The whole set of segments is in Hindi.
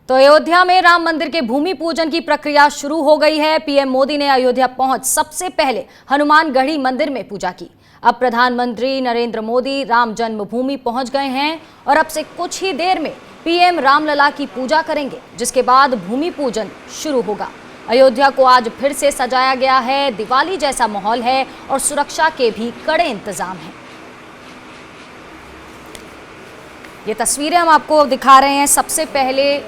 तो अयोध्या में राम मंदिर के भूमि पूजन की प्रक्रिया शुरू हो गई है। पीएम मोदी ने अयोध्या पहुंच सबसे पहले हनुमानगढ़ी मंदिर में पूजा की। अब प्रधानमंत्री नरेंद्र मोदी राम जन्मभूमि पहुंच गए हैं और अब से कुछ ही देर में पीएम रामलला की पूजा करेंगे, जिसके बाद भूमि पूजन शुरू होगा। अयोध्या को आज फिर से सजाया गया है, दिवाली जैसा माहौल है और सुरक्षा के भी कड़े इंतजाम हैं। ये तस्वीरें हम आपको दिखा रहे हैं। सबसे पहले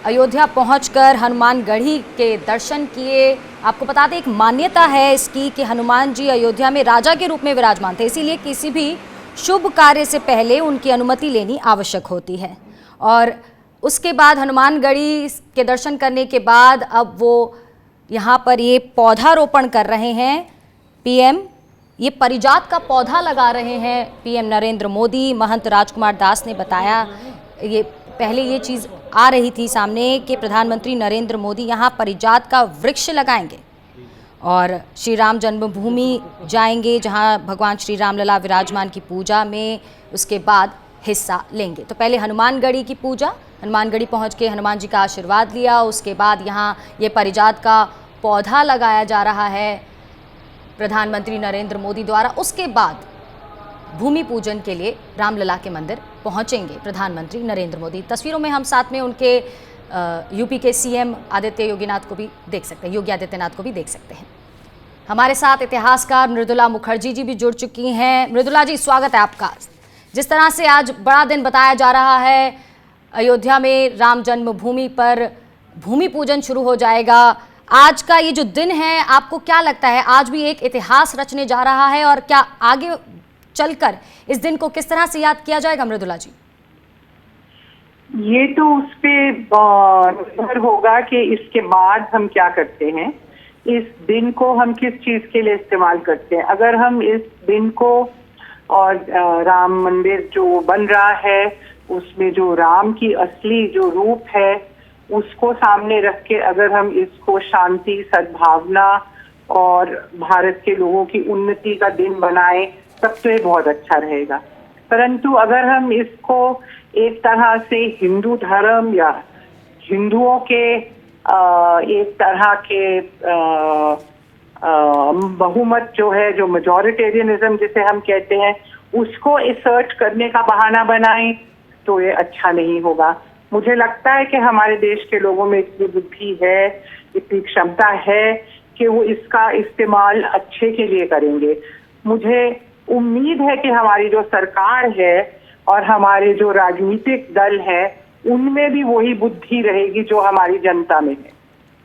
अयोध्या पहुंचकर हनुमानगढ़ी के दर्शन किए। आपको बता दें, एक मान्यता है इसकी कि हनुमान जी अयोध्या में राजा के रूप में विराजमान थे, इसीलिए किसी भी शुभ कार्य से पहले उनकी अनुमति लेनी आवश्यक होती है। और उसके बाद हनुमानगढ़ी के दर्शन करने के बाद अब वो यहाँ पर ये पौधारोपण कर रहे हैं। पीएम ये परिजात का पौधा लगा रहे हैं। पीएम नरेंद्र मोदी, महंत राजकुमार दास ने बताया, ये पहले ये चीज़ आ रही थी सामने कि प्रधानमंत्री नरेंद्र मोदी यहाँ परिजात का वृक्ष लगाएंगे और श्री राम जन्मभूमि जाएंगे, जहाँ भगवान श्री रामलला विराजमान की पूजा में उसके बाद हिस्सा लेंगे। तो पहले हनुमानगढ़ी की पूजा, हनुमानगढ़ी पहुँच के हनुमान जी का आशीर्वाद लिया। उसके बाद यहाँ ये परिजात का पौधा लगाया जा रहा है प्रधानमंत्री नरेंद्र मोदी द्वारा। उसके बाद भूमि पूजन के लिए रामलला के मंदिर पहुंचेंगे प्रधानमंत्री नरेंद्र मोदी। तस्वीरों में हम साथ में उनके यूपी के सीएम योगी आदित्यनाथ को भी देख सकते हैं। हमारे साथ इतिहासकार मृदुला मुखर्जी जी भी जुड़ चुकी हैं। मृदुला जी, स्वागत है आपका। जिस तरह से आज बड़ा दिन बताया जा रहा है, अयोध्या में राम जन्मभूमि पर भूमि पूजन शुरू हो जाएगा। आज का ये जो दिन है, आपको क्या लगता है आज भी एक इतिहास रचने जा रहा है और क्या आगे चलकर इस दिन को किस तरह से याद किया जाएगा? मृदुला जी, ये तो उस पे निर्भर होगा कि इसके बाद हम क्या करते हैं, इस दिन को हम किस चीज के लिए इस्तेमाल करते हैं। अगर हम इस दिन को और राम मंदिर जो बन रहा है उसमें जो राम की असली जो रूप है उसको सामने रख के अगर हम इसको शांति, सद्भावना और भारत के लोगों की उन्नति का दिन बनाए तब तो ये बहुत अच्छा रहेगा। परंतु अगर हम इसको एक तरह से हिंदू धर्म या हिंदुओं के एक तरह के बहुमत जो है, जो मेजॉरिटेरियनिज्म जिसे हम कहते हैं, उसको असर्ट करने का बहाना बनाएं तो ये अच्छा नहीं होगा। मुझे लगता है कि हमारे देश के लोगों में इतनी बुद्धि है, इतनी क्षमता है कि वो इसका इस्तेमाल अच्छे के लिए करेंगे। मुझे उम्मीद है कि हमारी जो सरकार है और हमारे जो राजनीतिक दल है उनमें भी वही बुद्धि रहेगी जो हमारी जनता में है।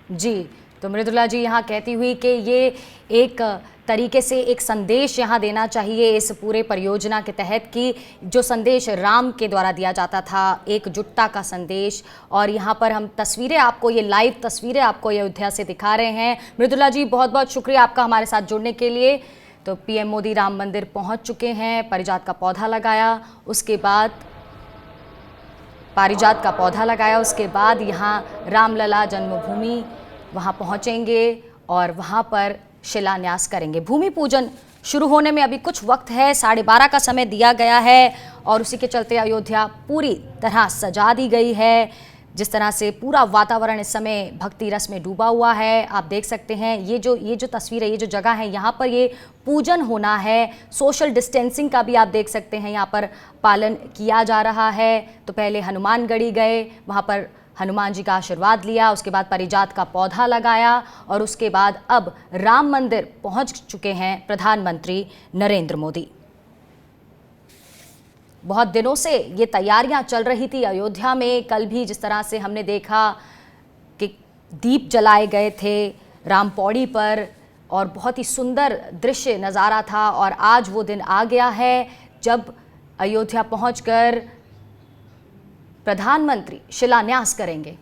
जी, तो मृदुला जी यहाँ कहती हुई कि ये एक तरीके से एक संदेश यहाँ देना चाहिए इस पूरे परियोजना के तहत कि जो संदेश राम के द्वारा दिया जाता था, एकजुटता का संदेश। और यहाँ पर हम तस्वीरें आपको, ये लाइव तस्वीरें आपको अयोध्या से दिखा रहे हैं। मृदुला जी, बहुत बहुत शुक्रिया आपका हमारे साथ जुड़ने के लिए। तो पीएम मोदी राम मंदिर पहुँच चुके हैं, पारिजात का पौधा लगाया, उसके बाद पारिजात का पौधा लगाया, उसके बाद यहाँ रामलला जन्मभूमि वहाँ पहुँचेंगे और वहाँ पर शिलान्यास करेंगे। भूमि पूजन शुरू होने में अभी कुछ वक्त है, 12:30 का समय दिया गया है और उसी के चलते अयोध्या पूरी तरह सजा दी गई है। जिस तरह से पूरा वातावरण इस समय भक्ति रस में डूबा हुआ है, आप देख सकते हैं। ये जो तस्वीर है, ये जो जगह है, यहाँ पर ये पूजन होना है। सोशल डिस्टेंसिंग का भी आप देख सकते हैं यहाँ पर पालन किया जा रहा है। तो पहले हनुमानगढ़ी गए, वहाँ पर हनुमान जी का आशीर्वाद लिया, उसके बाद पारिजात का पौधा लगाया और उसके बाद अब राम मंदिर पहुंच चुके हैं प्रधानमंत्री नरेंद्र मोदी। बहुत दिनों से ये तैयारियां चल रही थी अयोध्या में। कल भी जिस तरह से हमने देखा कि दीप जलाए गए थे राम पौड़ी पर और बहुत ही सुंदर दृश्य नज़ारा था, और आज वो दिन आ गया है जब अयोध्या पहुंचकर प्रधानमंत्री शिलान्यास करेंगे।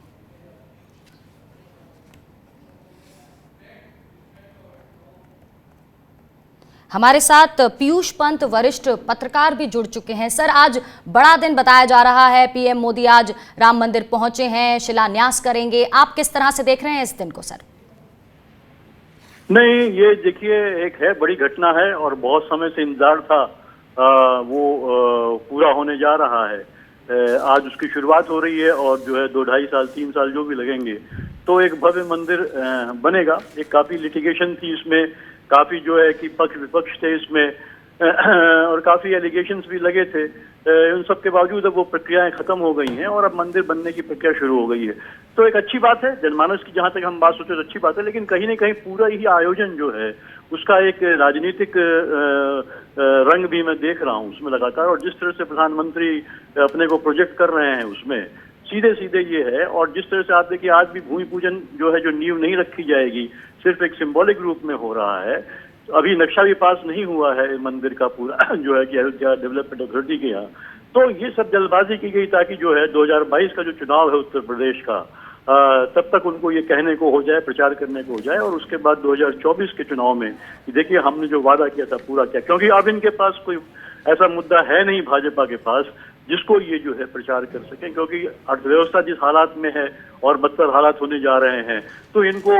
हमारे साथ पीयूष पंत, वरिष्ठ पत्रकार, भी जुड़ चुके हैं। सर, आज बड़ा दिन बताया जा रहा है, पीएम मोदी आज राम मंदिर पहुंचे हैं, शिलान्यास करेंगे। आप किस तरह से देख रहे हैं इस दिन को सर? नहीं, ये देखिए एक है बड़ी घटना है और बहुत समय से इंतजार था, वो पूरा होने जा रहा है। आज उसकी शुरुआत हो रही है और जो है 2-2.5 साल 3 साल जो भी लगेंगे तो एक भव्य मंदिर बनेगा। एक काफी लिटिगेशन थी इसमें, काफी जो है कि पक्ष विपक्ष थे इसमें और काफी एलिगेशंस भी लगे थे। उन सब के बावजूद अब वो प्रक्रियाएं खत्म हो गई हैं और अब मंदिर बनने की प्रक्रिया शुरू हो गई है। तो एक अच्छी बात है, जनमानस की जहां तक हम बात सोचे तो अच्छी बात है, लेकिन कहीं ना कहीं पूरा ही आयोजन जो है उसका एक राजनीतिक रंग भी मैं देख रहा हूँ उसमें लगातार। और जिस तरह से प्रधानमंत्री अपने को प्रोजेक्ट कर रहे हैं उसमें सीधे सीधे ये है। और जिस तरह से आप देखिए आज भी भूमि पूजन जो है, जो नींव नहीं रखी जाएगी, सिर्फ एक सिंबॉलिक रूप में हो रहा है। अभी नक्शा भी पास नहीं हुआ है मंदिर का पूरा जो है कि अयोध्या डेवलपमेंट अथॉरिटी के यहाँ। तो ये सब जल्दबाजी की गई ताकि जो है 2022 का जो चुनाव है उत्तर प्रदेश का, तब तक उनको ये कहने को हो जाए, प्रचार करने को हो जाए और उसके बाद 2024 के चुनाव में देखिए हमने जो वादा किया था पूरा किया। क्योंकि अब इनके पास कोई ऐसा मुद्दा है नहीं भाजपा के पास जिसको ये जो है प्रचार कर सकें, क्योंकि अर्थव्यवस्था जिस हालात में है और बदतर हालात होने जा रहे हैं, तो इनको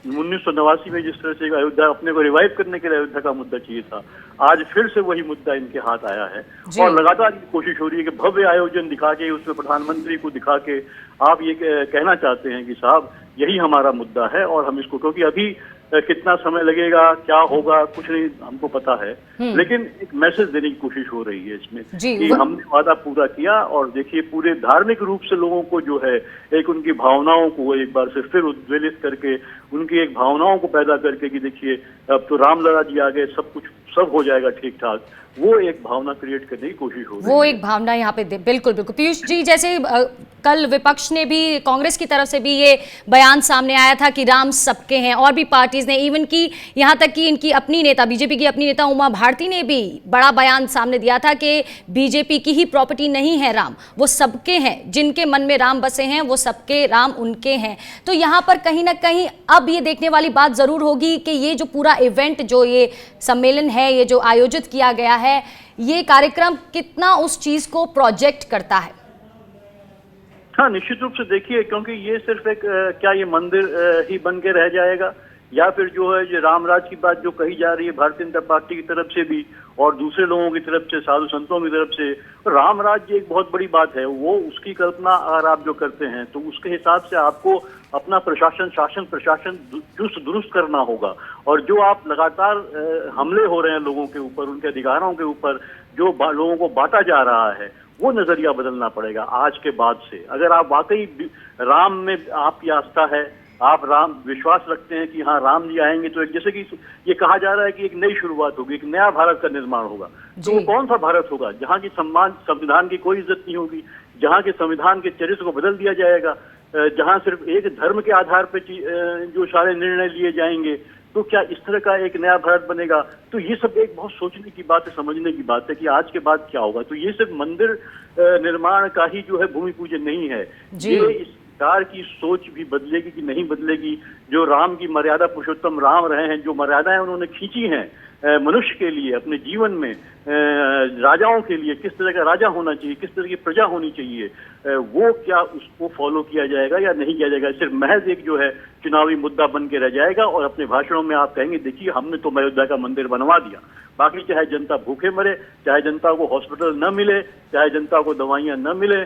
1989 में जिस तरह से अयोध्या अपने को रिवाइव करने के लिए अयोध्या का मुद्दा चाहिए था, आज फिर से वही मुद्दा इनके हाथ आया है। और लगातार कोशिश हो रही है कि भव्य आयोजन दिखा के, उसमें प्रधानमंत्री को दिखा के आप ये कहना चाहते हैं कि साहब यही हमारा मुद्दा है और हम इसको, क्योंकि अभी कितना समय लगेगा, क्या होगा, कुछ नहीं हमको पता है, लेकिन एक मैसेज देने की कोशिश हो रही है इसमें कि हमने वादा पूरा किया। और देखिए पूरे धार्मिक रूप से लोगों को जो है एक उनकी भावनाओं को एक बार से फिर उद्वेलित करके, उनकी एक भावनाओं को पैदा करके कि देखिए अब तो रामलला जी आ गए, सब कुछ सब हो जाएगा ठीक ठाक, वो एक भावना क्रिएट करने की कोशिश हो रही है। वो एक भावना यहाँ पे बिल्कुल बिल्कुल पीयूष जी, जैसे कल विपक्ष ने भी, कांग्रेस की तरफ से भी ये बयान सामने आया था कि राम सबके हैं, और भी पार्टीज ने, इवन की यहाँ तक कि इनकी अपनी नेता, बीजेपी की अपनी नेता उमा भारती ने भी बड़ा बयान सामने दिया था कि बीजेपी की ही प्रॉपर्टी नहीं है राम, वो सबके हैं, जिनके मन में राम बसे हैं वो सबके राम उनके हैं। तो यहाँ पर कहीं ना कहीं अब ये देखने वाली बात जरूर होगी कि ये जो पूरा इवेंट, जो ये सम्मेलन है, ये जो आयोजित किया गया है, ये कार्यक्रम कितना उस चीज को प्रोजेक्ट करता है। हाँ, निश्चित रूप से देखिए, क्योंकि ये सिर्फ एक क्या ये मंदिर ही बन के रह जाएगा, या फिर जो है ये रामराज की बात जो कही जा रही है भारतीय जनता पार्टी की तरफ से भी और दूसरे लोगों की तरफ से, साधु संतों की तरफ से, रामराज एक बहुत बड़ी बात है। वो उसकी कल्पना अगर आप जो करते हैं तो उसके हिसाब से आपको अपना प्रशासन, शासन प्रशासन चुस्त दुरुस्त करना होगा। और जो आप लगातार हमले हो रहे हैं लोगों के ऊपर, उनके अधिकारों के ऊपर, जो लोगों को बांटा जा रहा है, वो नजरिया बदलना पड़ेगा आज के बाद से। अगर आप वाकई राम में आपकी आस्था है, आप राम विश्वास रखते हैं कि हाँ राम जी आएंगे, तो एक जैसे कि ये कहा जा रहा है कि एक नई शुरुआत होगी, एक नया भारत का निर्माण होगा, तो वो कौन सा भारत होगा जहाँ की सम्मान संविधान की कोई इज्जत नहीं होगी, जहाँ के संविधान के चरित्र को बदल दिया जाएगा, जहाँ सिर्फ एक धर्म के आधार पर जो सारे निर्णय लिए जाएंगे, तो क्या इस तरह का एक नया भारत बनेगा? तो ये सब एक बहुत सोचने की बात है, समझने की बात है कि आज के बाद क्या होगा। तो ये सिर्फ मंदिर निर्माण का ही जो है भूमि पूजन नहीं है, ये इस सरकार की सोच भी बदलेगी कि नहीं बदलेगी। जो राम की मर्यादा, पुरुषोत्तम राम रहे हैं, जो मर्यादाएं उन्होंने खींची हैं मनुष्य के लिए अपने जीवन में, राजाओं के लिए किस तरह का राजा होना चाहिए, किस तरह की प्रजा होनी चाहिए, वो क्या उसको फॉलो किया जाएगा या नहीं किया जाएगा? सिर्फ महज एक जो है चुनावी मुद्दा बन के रह जाएगा और अपने भाषणों में आप कहेंगे देखिए हमने तो अयोध्या का मंदिर बनवा दिया, बाकी चाहे जनता भूखे मरे, चाहे जनता को हॉस्पिटल न मिले, चाहे जनता को दवाइयां न मिले,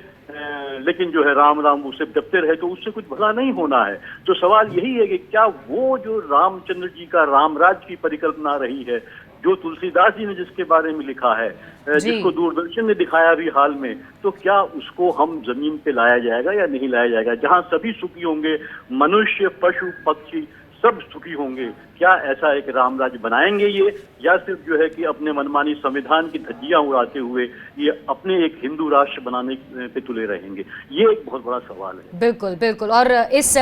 लेकिन जो है राम राम उसे जपते रहे, तो उससे कुछ भला नहीं होना है। तो सवाल यही है कि क्या वो जो रामचंद्र जी का रामराज की परिकल्पना रही है, जो तुलसीदास जी ने जिसके बारे में लिखा है, जिसको दूरदर्शन ने दिखाया भी हाल में, तो क्या उसको हम जमीन पे लाया जाएगा या नहीं लाया जाएगा? जहां सभी सुखी होंगे, मनुष्य, पशु, पक्षी सब सुखी होंगे, क्या ऐसा एक रामराज बनाएंगे ये, या सिर्फ जो है कि अपने मनमानी संविधान की धज्जियां उड़ाते हुए ये अपने एक हिंदू राष्ट्र बनाने पे तुले रहेंगे? ये एक बहुत बड़ा सवाल है। बिल्कुल बिल्कुल, और इस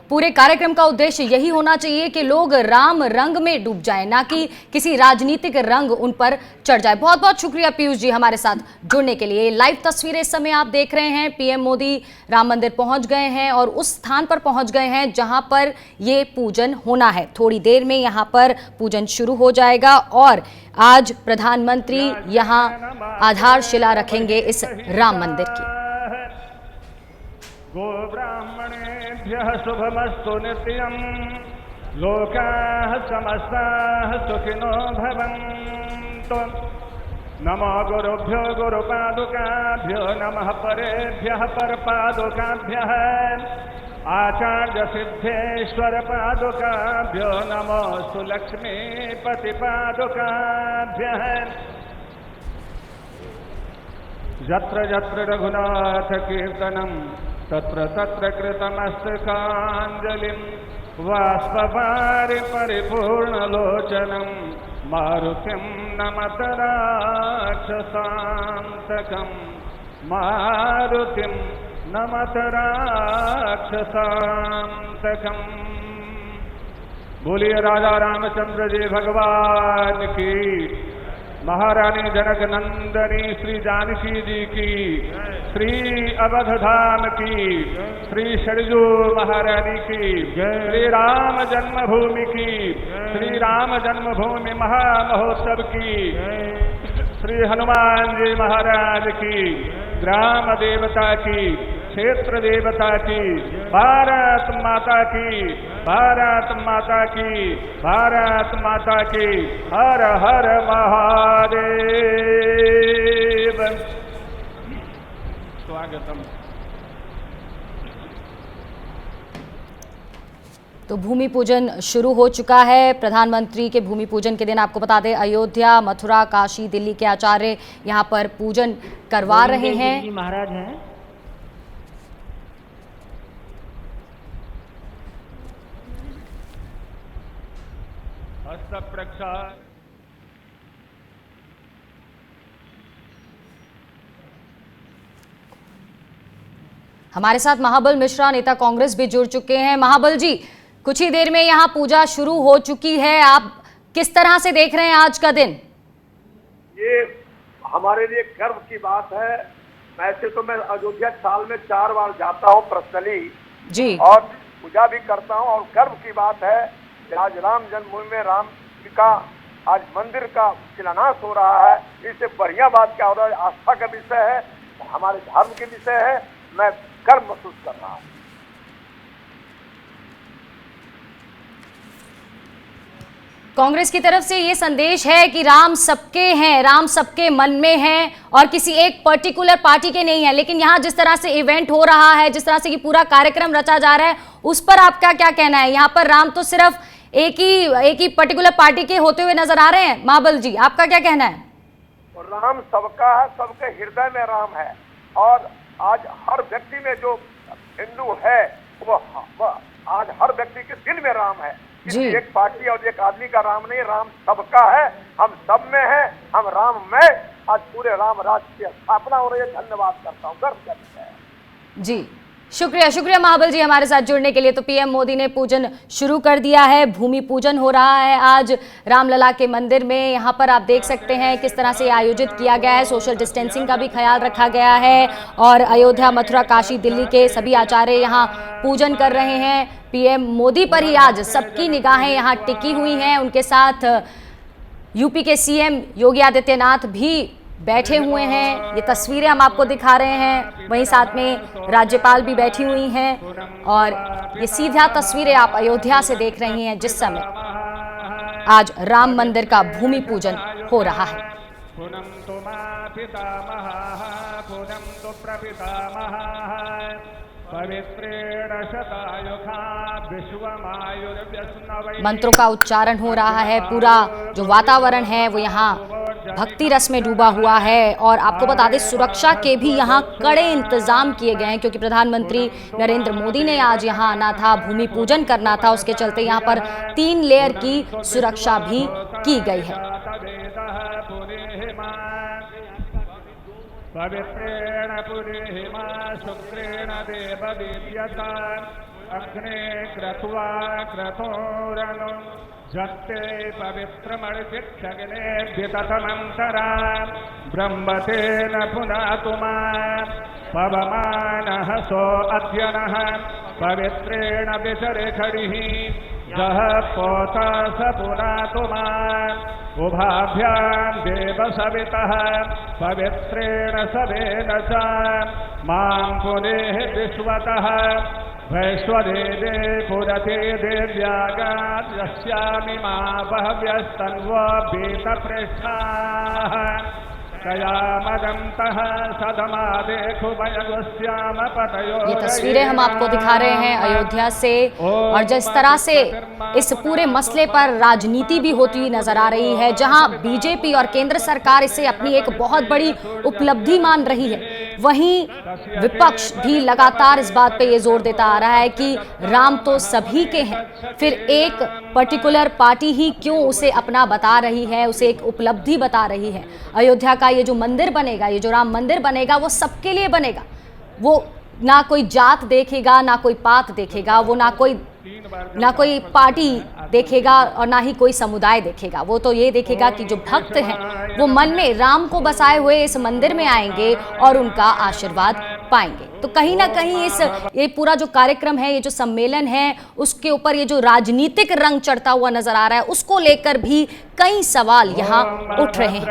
पूरे कार्यक्रम का उद्देश्य यही होना चाहिए कि लोग राम रंग में डूब जाएं, ना कि किसी राजनीतिक रंग उन पर चढ़ जाए। बहुत बहुत शुक्रिया पीयूष जी हमारे साथ जुड़ने के लिए। लाइव तस्वीरें इस समय आप देख रहे हैं, पीएम मोदी राम मंदिर पहुंच गए हैं और उस स्थान पर पहुंच गए हैं जहां पर ये पूजन होना है। थोड़ी देर में यहां पर पूजन शुरू हो जाएगा और आज प्रधानमंत्री यहां आधारशिला रखेंगे इस राम मंदिर की। गो ब्राह्मणेभ्यः शुभमस्तु नित्यं, लोकाः समस्ताः सुखिनो भवन्तु। नमो गुरुभ्यो गुरुपादुकाभ्यो नमः परेभ्यः परपादुकाभ्यः आचार्य सिद्धेश्वर पादुकाभ्यो नमोस्तु लक्ष्मीपति पादुकाभ्यः यत्र यत्र रघुनाथ कीर्तनं तत्र तत्र कृतमस्तकाञ्जलिं बाष्पवारि परिपूर्णलोचनं मारुतिं नमत राक्षसान्तकं मारुतिं नमत राक्षसान्तकं। बोलिए राजा रामचंद्र जी भगवान की, महारानी जनक नंदनी श्री जानकी जी की, श्री अवध धाम की, श्री सरजू महारानी की, श्री राम जन्मभूमि की, श्री राम जन्मभूमि महामहोत्सव की, श्री हनुमान जी महाराज की, ग्राम देवता की, क्षेत्र देवता की, भारत माता की, भारत माता की, भारत माता की, हर हर महादेव। स्वागतम। तो भूमि पूजन शुरू हो चुका है। प्रधानमंत्री के भूमि पूजन के दिन आपको बता दें अयोध्या, मथुरा, काशी, दिल्ली के आचार्य यहां पर पूजन करवा रहे हैं। महाराज हैं। हस्त प्रक्षाल। हमारे साथ महाबल मिश्रा, नेता कांग्रेस भी जुड़ चुके हैं। महाबल जी, कुछ ही देर में यहाँ पूजा शुरू हो चुकी है, आप किस तरह से देख रहे हैं आज का दिन? ये हमारे लिए गर्व की बात है। वैसे तो मैं अयोध्या साल में 4 बार जाता हूँ पर्सनली जी, और पूजा भी करता हूँ, और गर्व की बात है कि आज राम जन्मभूमि में राम जी का आज मंदिर का शिलान्यास हो रहा है। इससे बढ़िया बात क्या हो रहा है, आस्था का विषय है, हमारे धर्म के विषय है। मैं गर्व महसूस कर रहा हूँ। कांग्रेस की तरफ से ये संदेश है कि राम सबके हैं, राम सबके मन में हैं और किसी एक पर्टिकुलर पार्टी के नहीं है। लेकिन यहाँ जिस तरह से इवेंट हो रहा है, जिस तरह से ये पूरा कार्यक्रम रचा जा रहा है, उस पर आपका क्या कहना है? यहाँ पर राम तो सिर्फ एक ही पर्टिकुलर पार्टी के होते हुए नजर आ रहे हैं। महाबल जी, आपका क्या कहना है? राम सबका है, सबके हृदय में राम है, और आज हर व्यक्ति में जो हिंदू है वो आज हर व्यक्ति के दिल में राम है। किसी एक पार्टी और एक आदमी का राम नहीं, राम सबका है, हम सब में है, हम राम में। आज पूरे राम राज्य की स्थापना हो रही है। धन्यवाद करता हूँ, गर्व करता है जी। शुक्रिया महाबल जी हमारे साथ जुड़ने के लिए। तो पीएम मोदी ने पूजन शुरू कर दिया है, भूमि पूजन हो रहा है आज रामलला के मंदिर में। यहाँ पर आप देख सकते हैं किस तरह से आयोजित किया गया है, सोशल डिस्टेंसिंग का भी ख्याल रखा गया है और अयोध्या, मथुरा, काशी, दिल्ली के सभी आचार्य यहाँ पूजन कर रहे हैं। पीएम मोदी पर ही आज सबकी निगाहें यहाँ टिकी हुई हैं। उनके साथ यूपी के सीएम योगी आदित्यनाथ भी बैठे हुए हैं। ये तस्वीरें हम आपको दिखा रहे हैं, वहीं साथ में राज्यपाल भी बैठी हुई हैं और ये सीधा तस्वीरें आप अयोध्या से देख रही हैं जिस समय आज राम मंदिर का भूमि पूजन हो रहा है। मंत्रों का उच्चारण हो रहा है, पूरा जो वातावरण है वो यहाँ भक्ति रस में डूबा हुआ है। और आपको बता दें सुरक्षा के भी यहाँ कड़े इंतजाम किए गए हैं, क्योंकि प्रधानमंत्री नरेंद्र मोदी ने आज यहाँ आना था, भूमि पूजन करना था। उसके चलते यहाँ पर 3 लेयर की सुरक्षा भी की गई है। पवित्रेण पुरीहिमा शुक्रेण देवदीप्यता अग्ने क्रत्वा क्रतोरनु जत्ते पवित्रमर्चिक्षग्नेभ्यतमन्तरा ब्रह्मतेन पुनातुमा पवमानः सो अद्यनः पवित्रेण विचरिखडिः जः पोता स पुनातुमा उभाभ्यां देव सवितः पवित्रेण सवेन च मां पुनेः विश्वतः वैश्वदेवे पुरते देव्यागाद्यस्यामि मा बहव्यस्तन्वो भीतपृष्ठाः ये तस्वीरें हम आपको दिखा रहे हैं अयोध्या से, और जिस तरह से इस पूरे मसले पर राजनीति भी होती हुई नजर आ रही है, जहां बीजेपी और केंद्र सरकार इसे अपनी एक बहुत बड़ी उपलब्धि मान रही है, वहीं विपक्ष भी लगातार इस बात पे ये जोर देता आ रहा है कि राम तो सभी के हैं, फिर एक पर्टिकुलर पार्टी ही क्यों उसे अपना बता रही है, उसे एक उपलब्धि बता रही है। अयोध्या का ये जो मंदिर बनेगा, ये जो राम मंदिर बनेगा, वो सबके लिए बनेगा। वो ना कोई जात देखेगा, ना कोई पात देखेगा, वो ना कोई पार्टी देखेगा और ना ही कोई समुदाय देखेगा। वो तो ये देखेगा कि जो भक्त हैं वो मन में राम को बसाए हुए इस मंदिर में आएंगे और उनका आशीर्वाद पाएंगे। तो कहीं ना कहीं ये पूरा जो कार्यक्रम है, ये जो सम्मेलन है, उसके ऊपर ये जो राजनीतिक रंग चढ़ता हुआ नजर आ रहा है, उसको लेकर भी कई सवाल यहाँ उठ रहे हैं।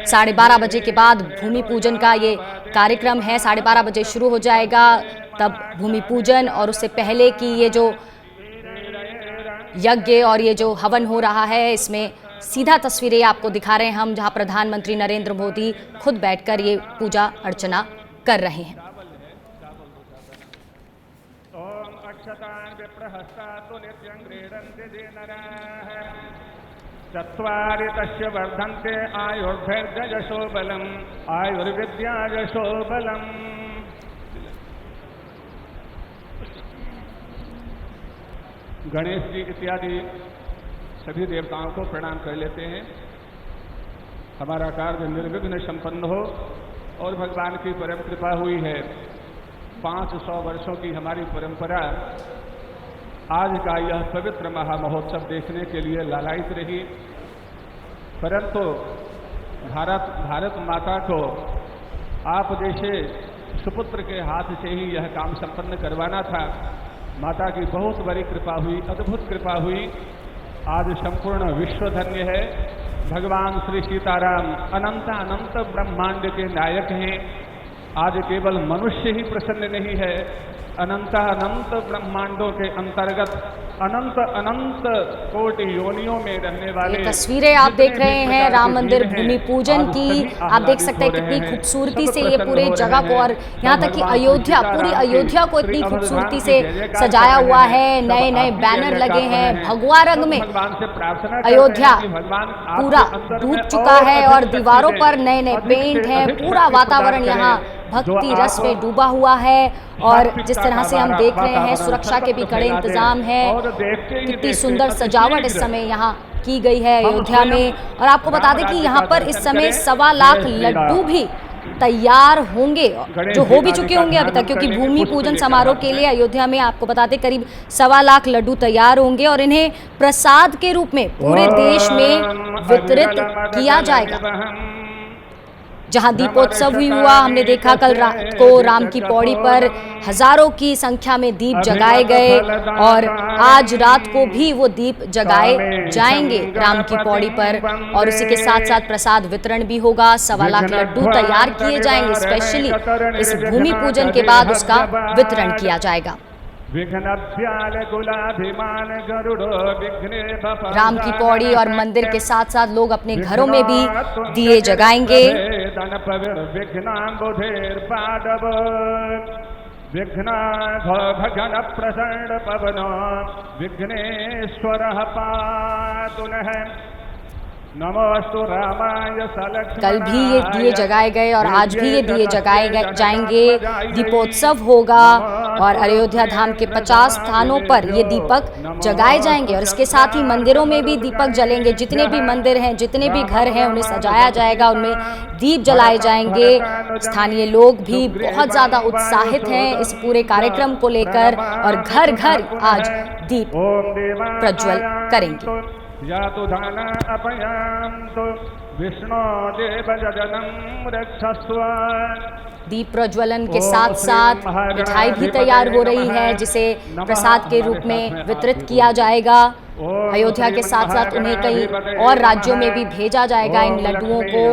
12:30 बजे के बाद भूमि पूजन का ये कार्यक्रम है, 12:30 बजे शुरू हो जाएगा, तब भूमि पूजन, और उससे पहले की ये जो यज्ञ और ये जो हवन हो रहा है, इसमें सीधा तस्वीरें आपको दिखा रहे हैं हम, जहां प्रधानमंत्री नरेंद्र मोदी खुद बैठकर ये पूजा अर्चना कर रहे हैं। चत्वारि तस्य वर्धन्ते आयुर्भैर्यशो बलम् आयुर्विद्या यशो बलम्। गणेश जी इत्यादि सभी देवताओं को प्रणाम कर लेते हैं। हमारा कार्य निर्विघ्न संपन्न हो और भगवान की परम कृपा हुई है। 500 वर्षों की हमारी परंपरा आज का यह पवित्र महामहोत्सव देखने के लिए लालायित रही, परंतु भारत माता को आप जैसे सुपुत्र के हाथ से ही यह काम संपन्न करवाना था। माता की बहुत बड़ी कृपा हुई, अद्भुत कृपा हुई। आज संपूर्ण विश्व धन्य है। भगवान श्री सीताराम अनंत अनंत ब्रह्मांड के नायक हैं। आज केवल मनुष्य ही प्रसन्न नहीं है, अनंत अनंत ब्रह्मांडों के अंतर्गत अनंत अनंत कोटि योनियों में रहने वाले ये तस्वीरें आप देख रहे हैं राम मंदिर भूमि पूजन की। आप देख सकते हैं कितनी खूबसूरती से ये पूरे जगह को, और यहाँ तक कि अयोध्या, पूरी अयोध्या को इतनी खूबसूरती से सजाया हुआ है। नए नए बैनर लगे हैं, भगवा रंग में अयोध्या पूरा डूब चुका है और दीवारों पर नए नए पेंट हैं। पूरा वातावरण यहाँ भक्ति रस में डूबा हुआ है, और जिस तरह से हम देख रहे हैं सुरक्षा के भी कड़े इंतजाम हैं। कितनी सुंदर सजावट इस समय यहाँ की गई है अयोध्या में। और आपको बता दें कि यहाँ पर इस समय 1.25 लाख लड्डू भी तैयार होंगे, जो हो भी चुके होंगे अभी तक, क्योंकि भूमि पूजन समारोह के लिए अयोध्या में आपको बताते करीब 1.25 लाख लड्डू तैयार होंगे, और इन्हें प्रसाद के रूप में पूरे देश में वितरित किया जाएगा। जहां दीपोत्सव भी हुआ, हमने देखा कल रात को राम की पौड़ी पर हजारों की संख्या में दीप जगाए गए, और आज रात को भी वो दीप जगाए जाएंगे राम की पौड़ी पर। और उसी के साथ साथ प्रसाद वितरण भी होगा। 1.25 लाख लड्डू तैयार किए जाएंगे, स्पेशली इस भूमि पूजन के बाद उसका वितरण किया जाएगा। राम की पौड़ी और मंदिर के साथ साथ लोग अपने घरों में भी दिए जगाएंगे। भगन प्रसन्न पवन विघ्नेश्वर कल भी ये दिए जगाए गए और आज भी ये दिए जगाए जाएंगे। दीपोत्सव होगा और अयोध्या धाम के 50 स्थानों पर ये दीपक जगाए जाएंगे, और इसके साथ ही मंदिरों में भी दीपक जलेंगे। जितने भी मंदिर हैं, जितने भी घर हैं, उन्हें सजाया जाएगा, उनमें दीप जलाए जाएंगे। स्थानीय लोग भी बहुत ज़्यादा उत्साहित हैं इस पूरे कार्यक्रम को लेकर, और घर घर आज दीप प्रज्वल करेंगे। या तो धन अपयाम तो विष्णु देव जजनम रक्षस्व। दीप प्रज्वलन के साथ साथ मिठाई भी तैयार हो रही है, जिसे प्रसाद के रूप में वितरित किया जाएगा। अयोध्या के साथ साथ उन्हें कई और राज्यों में भी भेजा जाएगा इन लड्डुओं को।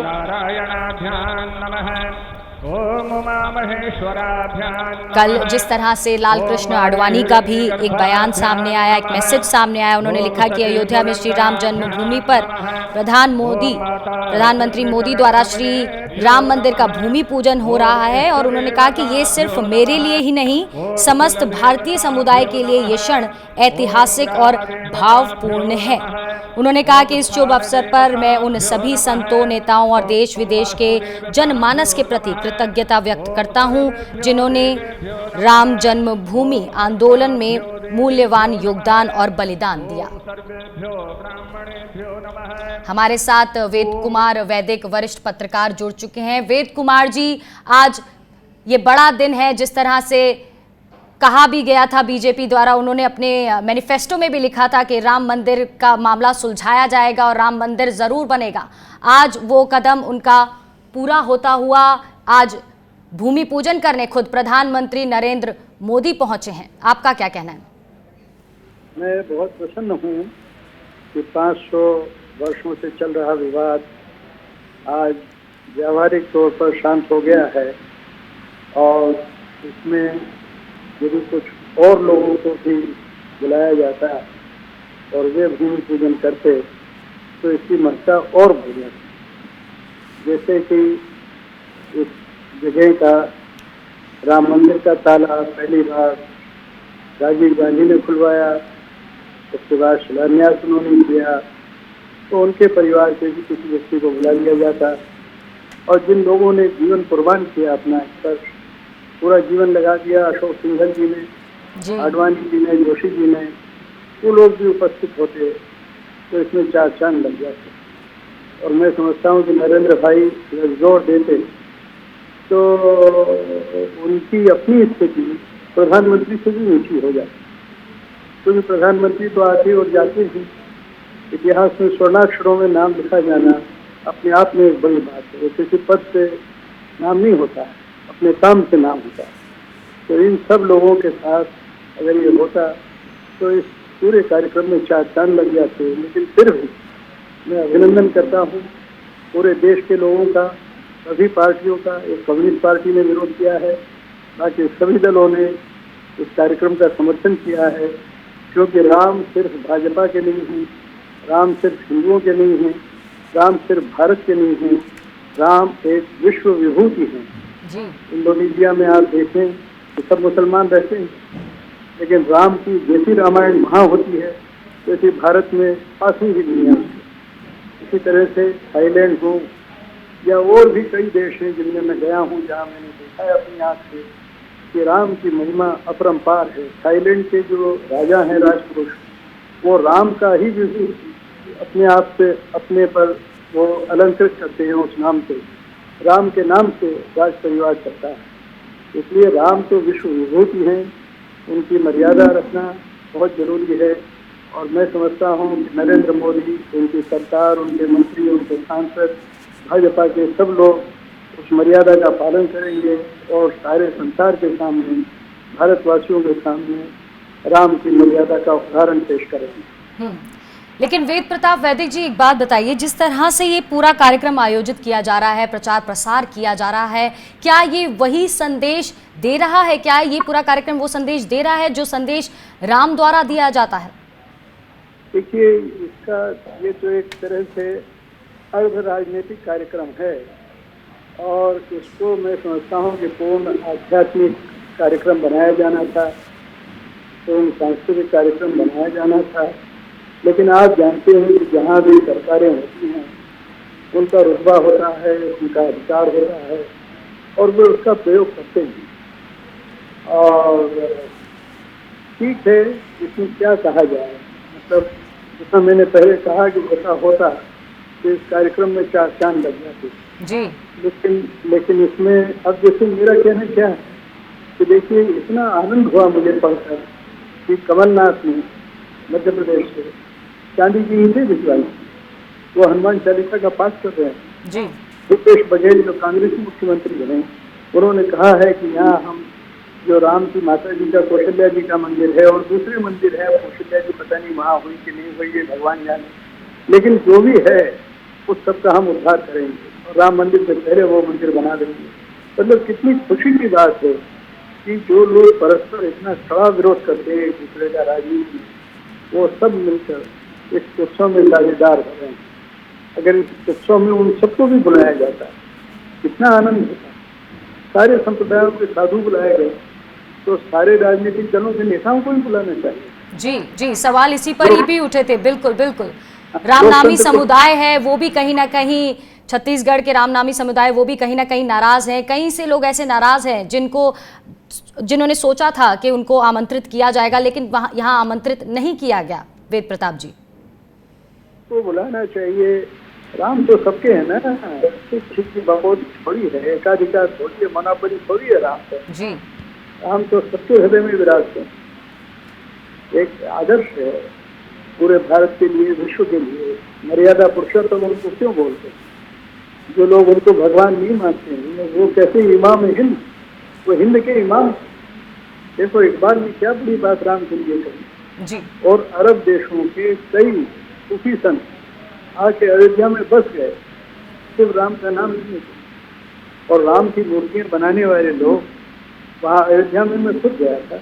ओम उमा महेश्वराभ्यां। कल जिस तरह से लाल कृष्ण आडवाणी का भी एक बयान सामने आया, एक मैसेज सामने आया, उन्होंने लिखा कि अयोध्या में श्री राम जन्मभूमि पर प्रधानमंत्री मोदी द्वारा श्री राम मंदिर का भूमि पूजन हो रहा है और उन्होंने कहा कि ये सिर्फ मेरे लिए ही नहीं, समस्त भारतीय समुदाय के लिए ये क्षण ऐतिहासिक और भावपूर्ण है। उन्होंने कहा कि इस शुभ अवसर पर मैं उन सभी संतों, नेताओं और देश विदेश के जनमानस के प्रति कृतज्ञता व्यक्त करता हूं, जिन्होंने राम जन्मभूमि आंदोलन में मूल्यवान योगदान और बलिदान दिया। हमारे साथ वेद कुमार वैदिक वरिष्ठ पत्रकार जुड़ चुके हैं। वेद कुमार जी, आज ये बड़ा दिन है, जिस तरह से कहा भी गया था बीजेपी द्वारा, उन्होंने अपने मैनिफेस्टो में भी लिखा था कि राम मंदिर का मामला सुलझाया जाएगा और राम मंदिर जरूर बनेगा। आज वो कदम उनका पूरा होता हुआ आज भूमि पूजन करने खुद प्रधानमंत्री नरेंद्र मोदी पहुंचे हैं। आपका क्या कहना है? मैं बहुत प्रसन्न हूं कि 500 वर्षों से चल रहा विवाद आज व्यावहारिक तौर पर शांत हो गया है और इसमें यदि कुछ और लोगों को भी बुलाया जाता और वे भूमि पूजन करते तो इसकी महत्ता और बढ़ जाती। जैसे कि इस जगह का राम मंदिर का ताला पहली बार राजीव गांधी ने खुलवाया, उसके बाद शिलान्यास उन्होंने किया, तो उनके परिवार से भी किसी व्यक्ति को बुला लिया जाता और जिन लोगों ने जीवन कुर्बान किया अपना इस पर पूरा जीवन लगा दिया, अशोक सिंघल जी ने, आडवाणी जी ने, जोशी जी ने, वो लोग भी उपस्थित होते तो इसमें चार चांद लग जाते। और मैं समझता हूँ कि नरेंद्र भाई अगर जोर देते तो उनकी अपनी स्थिति प्रधानमंत्री से भी नीची हो जाती, क्योंकि प्रधानमंत्री तो आते और जाते ही इतिहास में स्वर्णाक्षरों में नाम लिखा जाना अपने आप में एक बड़ी बात है। वो किसी पद से नाम नहीं होता है, अपने काम से नाम होता है। तो इन सब लोगों के साथ अगर ये होता तो इस पूरे कार्यक्रम में चार चांद लग जाते। लेकिन फिर भी मैं अभिनंदन करता हूँ पूरे देश के लोगों का, सभी पार्टियों का। एक कम्युनिस्ट पार्टी ने विरोध किया है, बाकी सभी दलों ने इस कार्यक्रम का समर्थन किया है, क्योंकि राम सिर्फ भाजपा के नहीं हैं, राम सिर्फ हिंदुओं के नहीं हैं, राम सिर्फ भारत के नहीं हैं, राम एक विश्व विभूति है। इंडोनेशिया में आप देखें तो सब मुसलमान रहते हैं, लेकिन राम की जैसी रामायण वहाँ होती है वैसी भारत में पासवीं भी दुनिया में। इसी तरह से थाईलैंड हो या और भी कई देश हैं जिनमें मैं गया हूँ, जहाँ मैंने देखा है अपनी आँख से कि राम की महिमा अपरंपार है। थाईलैंड के जो राजा हैं, राजपुरुष, वो राम का ही अपने आप से अपने पर वो अलंकृत करते हैं, उस नाम से, राम के नाम से राज परिवार करता है। इसलिए राम तो विश्व विभूति हैं, उनकी मर्यादा रखना बहुत जरूरी है। और मैं समझता हूँ कि नरेंद्र मोदी, उनकी सरकार, उनके मंत्री, उनके सांसद, भाजपा के सब लोग उस मर्यादा का पालन करेंगे और सारे संसार के सामने, भारतवासियों के सामने राम की मर्यादा का उदाहरण पेश करेंगे। लेकिन वेद प्रताप वैदिक जी, एक बात बताइए, जिस तरह से ये पूरा कार्यक्रम आयोजित किया जा रहा है, प्रचार प्रसार किया जा रहा है, क्या ये वही संदेश दे रहा है? क्या ये पूरा कार्यक्रम वो संदेश दे रहा है जो संदेश राम द्वारा दिया जाता है? देखिए, इसका ये तो एक तरह से अर्ध राजनीतिक कार्यक्रम है और इसको मैं समझता हूँ कि पूर्ण आध्यात्मिक कार्यक्रम बनाया जाना था, पूर्ण सांस्कृतिक कार्यक्रम बनाया जाना था। लेकिन आप जानते हैं कि जहाँ भी सरकारें होती हैं उनका रुतबा होता है, उनका अधिकार होता है और वे उसका प्रयोग करते हैं। और ठीक है, इसमें क्या कहा जाए, मतलब जैसा मैंने पहले कहा कि जैसा होता तो इस कार्यक्रम में चार चांद लग जाते जी। लेकिन इसमें अब जैसे मेरा कहना क्या है कि देखिए, इतना आनंद हुआ मुझे पढ़कर कि कमलनाथ ने मध्य प्रदेश से चांदी की ईंटें भिजवाई, वो हनुमान चालीसा का पाठ कर रहे हैं जी। भूपेश बघेल जो कांग्रेसी मुख्यमंत्री बने, उन्होंने कहा है कि यहाँ हम जो राम की माता जी का, कौशल्या जी का मंदिर है और दूसरे मंदिर है, कौशल्या जी पता नहीं वहाँ हुई कि नहीं हुई, ये भगवान जाने, लेकिन जो भी है उस सब का हम उद्धार करेंगे और राम मंदिर से पहले वो मंदिर बना देंगे। मतलब कितनी खुशी की बात है कि जो लोग परस्पर इतना कड़ा विरोध करते हैं एक दूसरे का राजनीति, वो सब मिलकर इस उत्सव में साझेदार हो रहे हैं। अगर इस उत्सव में उन सबको भी बुलाया जाता कितना आनंद होता। सारे संप्रदायों के साधु बुलाए गए, तो सारे राजनीतिक दलों के नेताओं को भी बुलाना चाहिए। जी जी, सवाल इसी पर ही भी उठे थे। बिल्कुल बिल्कुल, रामनामी समुदाय है वो भी कहीं ना कहीं, छत्तीसगढ़ के रामनामी समुदाय वो भी कहीं ना कहीं नाराज हैं। कहीं से लोग ऐसे नाराज हैं जिन्होंने सोचा था कि उनको आमंत्रित किया जाएगा, लेकिन वहाँ यहाँ आमंत्रित नहीं किया गया। वेद प्रताप जी, तो बुलाना चाहिए। राम तो सबके है ना, की बकौती थोड़ी है, एकाधिकार थोड़ी है, मनापरी थोड़ी है राम तो जी। राम तो सबके हृदय में विराजते हैं। एक आदर्श है पूरे भारत के लिए, विश्व के लिए। मर्यादा पुरुषोत्तम उनको क्यों बोलते हैं? जो लोग उनको भगवान नहीं मानते हैं वो कैसे इमाम है हिंद, वो हिंद के इमाम। देखो इकबाल ने क्या बड़ी बात राम के लिए कही जी। और अरब देशों के कई सूफी संत आके अयोध्या में बस गए, सिर्फ राम का नाम नहीं। और राम की मूर्तियां बनाने वाले लोग वहाँ अयोध्या में मैं खुद गया था,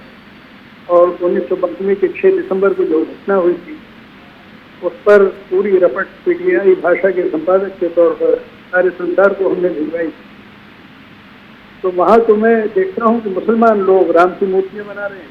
और 1992 के 6 दिसंबर को जो घटना हुई थी उस पर पूरी रपट पीटीआई भाषा के संपादक के तौर पर सारे संसार को हमने भिजवाई। तो वहाँ तो मैं देख रहा हूँ कि मुसलमान लोग राम की मूर्तियां बना रहे हैं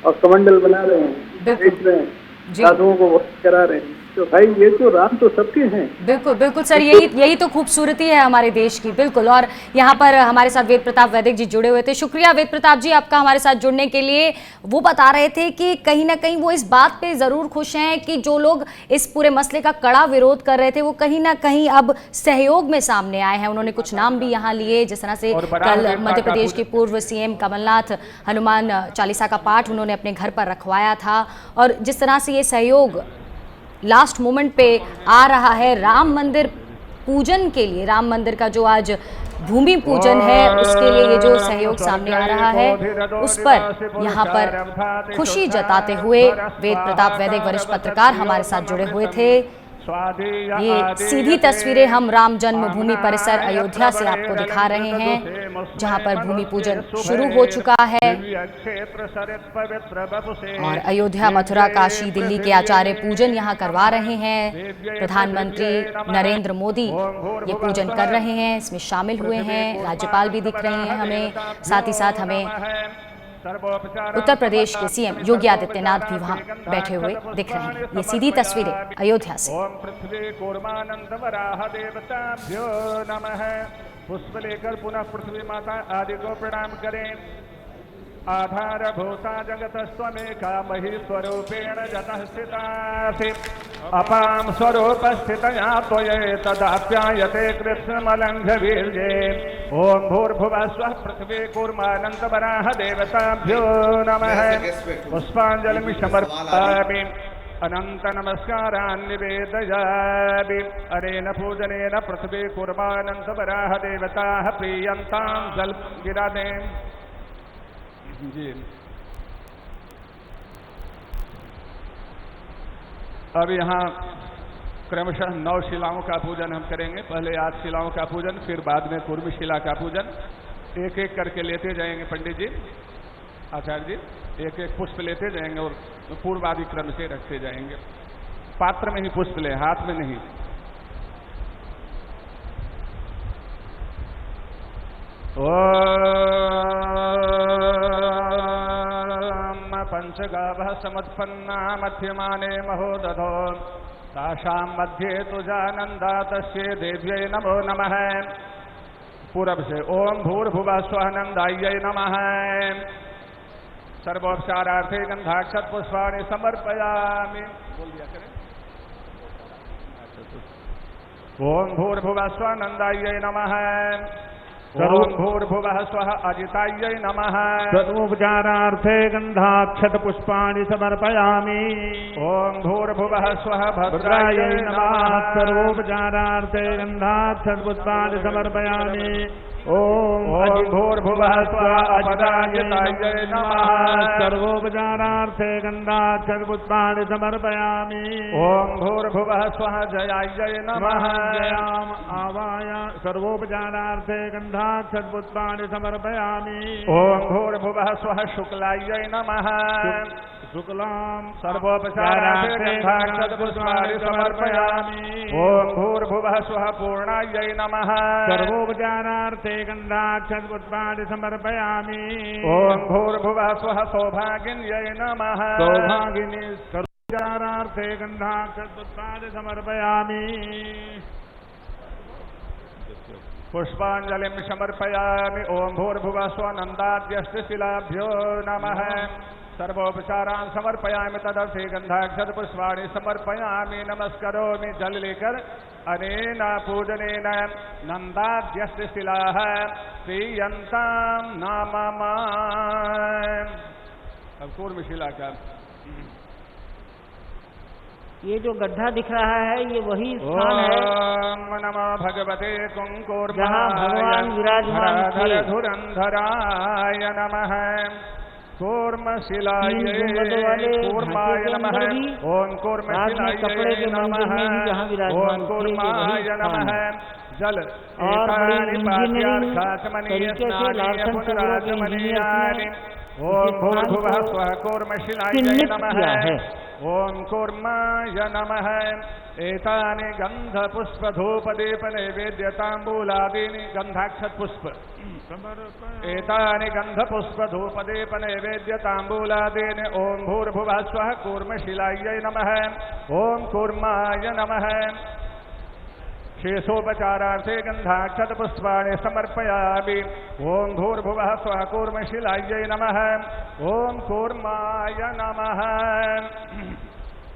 और कमंडल बना रहे हैं, बेच रहे हैं, साधुओं को वोट करा रहे हैं। तो भाई ये तो राम तो सबके हैं। बिल्कुल बिल्कुल सर, यही तो खूबसूरती है हमारे देश की। बिल्कुल। और यहाँ पर हमारे साथ वेद प्रताप वैदिक जी जुड़े हुए थे। शुक्रिया वेद प्रताप जी आपका हमारे साथ जुड़ने के लिए। वो बता रहे थे कि कहीं ना कहीं वो इस बात पे ज़रूर खुश हैं कि जो लोग इस पूरे मसले का कड़ा विरोध कर रहे थे वो कहीं ना कहीं अब सहयोग में सामने आए हैं। उन्होंने कुछ नाम भी यहाँ लिए, जिस तरह से कल मध्य प्रदेश के पूर्व सीएम कमलनाथ हनुमान चालीसा का पाठ उन्होंने अपने घर पर रखवाया था, और जिस तरह से ये सहयोग लास्ट मोमेंट पे आ रहा है राम मंदिर पूजन के लिए। राम मंदिर का जो आज भूमि पूजन है उसके लिए ये जो सहयोग सामने आ रहा है, उस पर यहाँ पर खुशी जताते हुए वेद प्रताप वैदिक वरिष्ठ पत्रकार हमारे साथ जुड़े हुए थे। ये सीधी तस्वीरें हम राम जन्मभूमि परिसर अयोध्या से आपको दिखा रहे हैं, जहां पर भूमि पूजन शुरू हो चुका है। और अयोध्या, मथुरा, काशी, दिल्ली के आचार्य पूजन यहां करवा रहे हैं। प्रधानमंत्री नरेंद्र मोदी ये पूजन कर रहे हैं, इसमें शामिल हुए हैं। राज्यपाल भी दिख रहे हैं हमें, साथ ही साथ हमें उत्तर प्रदेश के सीएम योगी आदित्यनाथ भी वहां बैठे हुए दिख रहे हैं। ये सीधी तस्वीरें अयोध्या से। ओम पृथ्वी कूर्मानंद वराह देवताभ्यो नमः। पुष्प लेकर पुनः पृथ्वी माता आदि को प्रणाम करें। आधारभूता जगतस्त्वमेका मही स्वरूपेण जतः स्थितासि। अपां स्वरूपस्थितया त्वये तदाप्यायते कृष्णमलङ्घवीर्ये। ओम भूर्भुवः स्वः पृथ्वी कूर्मानन्दवराह देवताभ्यो नमः। पुष्पाञ्जलिं समर्पयामि, अनंत नमस्कारान् निवेदयामि। अनेन पूजनेन पृथ्वी कूर्मानन्दवराह देवताः प्रीयन्तां जलगिरादे। जी अब यहाँ क्रमशः 9 शिलाओं का पूजन हम करेंगे। पहले 8 शिलाओं का पूजन, फिर बाद में पूर्व शिला का पूजन। एक एक करके लेते जाएंगे पंडित जी, आचार्य जी, एक एक पुष्प लेते जाएंगे और पूर्वादि क्रम से रखते जाएंगे। पात्र में ही पुष्प ले, हाथ में नहीं। पंचगावः समुत्पन्ना मध्यमाने महोदधो तासां मध्ये तुजानन्दा तस्यै देव्यै नमो नमः। पूरब से ओम भूर्भुवः स्वः नन्दायै नमः। सर्वोपचारार्थे गंधाक्षत पुष्पाणि समर्पयामि। बोल दिया करें। ओम भूर्भुवः स्वः नन्दायै नमः। ओम भूर्भुवः स्वः अजितायै नमः। सर्वोपचारार्थे गंधाक्षत पुष्पाणि समर्पयामि। ओम भूर्भुवः स्वः भद्रायै नमः। सर्वोपचारार्थे गंधाक्षत पुष्पाणि समर्पयामि। ओम भूर्भुवः स्वः अपराजिताय नमः। सर्वोपचारार्थे गन्धाक्षरपुष्पाणि समर्पयामि। ओम भूर्भुवः स्वः जयाय नमः। जयाम आवाय सर्वोपचारार्थे गन्धाक्षरपुष्पाणि समर्पयामि। ओम भूर्भुवः स्वः शुक्लाय नमः। शुक्लां सर्वोपचारार्थे गन्धाक्षरपुष्पाणि समर्पयामि। ओम भूर्भुवः स्वः पूर्णायै नमः। सर्वोपचारार्थे गन्धाक्षरपुष्पाणि समर्पयामि। ओम भूर्भुवः स्वः सौभागिन्यै नमः। सौभागिनी सर्वोपचारार्थे गन्धाक्षरपुष्पाणि समर्पयामि। पुष्पाञ्जलिं समर्पयामि। ओम भूर्भुवः स्वः नन्दाद्यष्टशिलाभ्यो नमः। सर्वोपचारान् समर्पयामि। तदर्थे गन्धाक्षरपुष्पाणि समर्पयामि। नमस्करोमि जल लेकर। अनेन पूजनेन नन्दाद्यष्टशिलाः श्रीयन्तां नाम। अब कूर्मशिला का ये जो गड्ढा दिख रहा है ये वही स्थान है ओम नमो भगवते कुंकुर्माय जहाँ भगवान विराजमान थे। धुरंधराय नमः। कूर्मशिलाय कूर्माय नमः। ओम कूर्मशिलाय नमः। ओम कूर्माय नमः। जल और बड़ी इंजीनियरिंग तरीके से लार्सन सरोवर के इंजीनियर ने ओम भूर्भुवः स्वः कूर्मशिलाय नमः। ओम कूर्माय नमः। एतानि गन्धपुष्पधूपदीप नैवेद्यताम्बूलादीनि गन्धाक्षरपुष्प एतानि गन्धपुष्पधूपदीप नैवेद्यताम्बूलादीनि। ओम भूर्भुवः स्वः कूर्मशिलायै नमः। ओम कूर्माय नमः। शेषोपचारार्थे गन्धाक्षरपुष्पाणि समर्पयामि। ओम भूर्भुवः स्वः कूर्मशिलायै नमः। ओम कूर्माय नमः।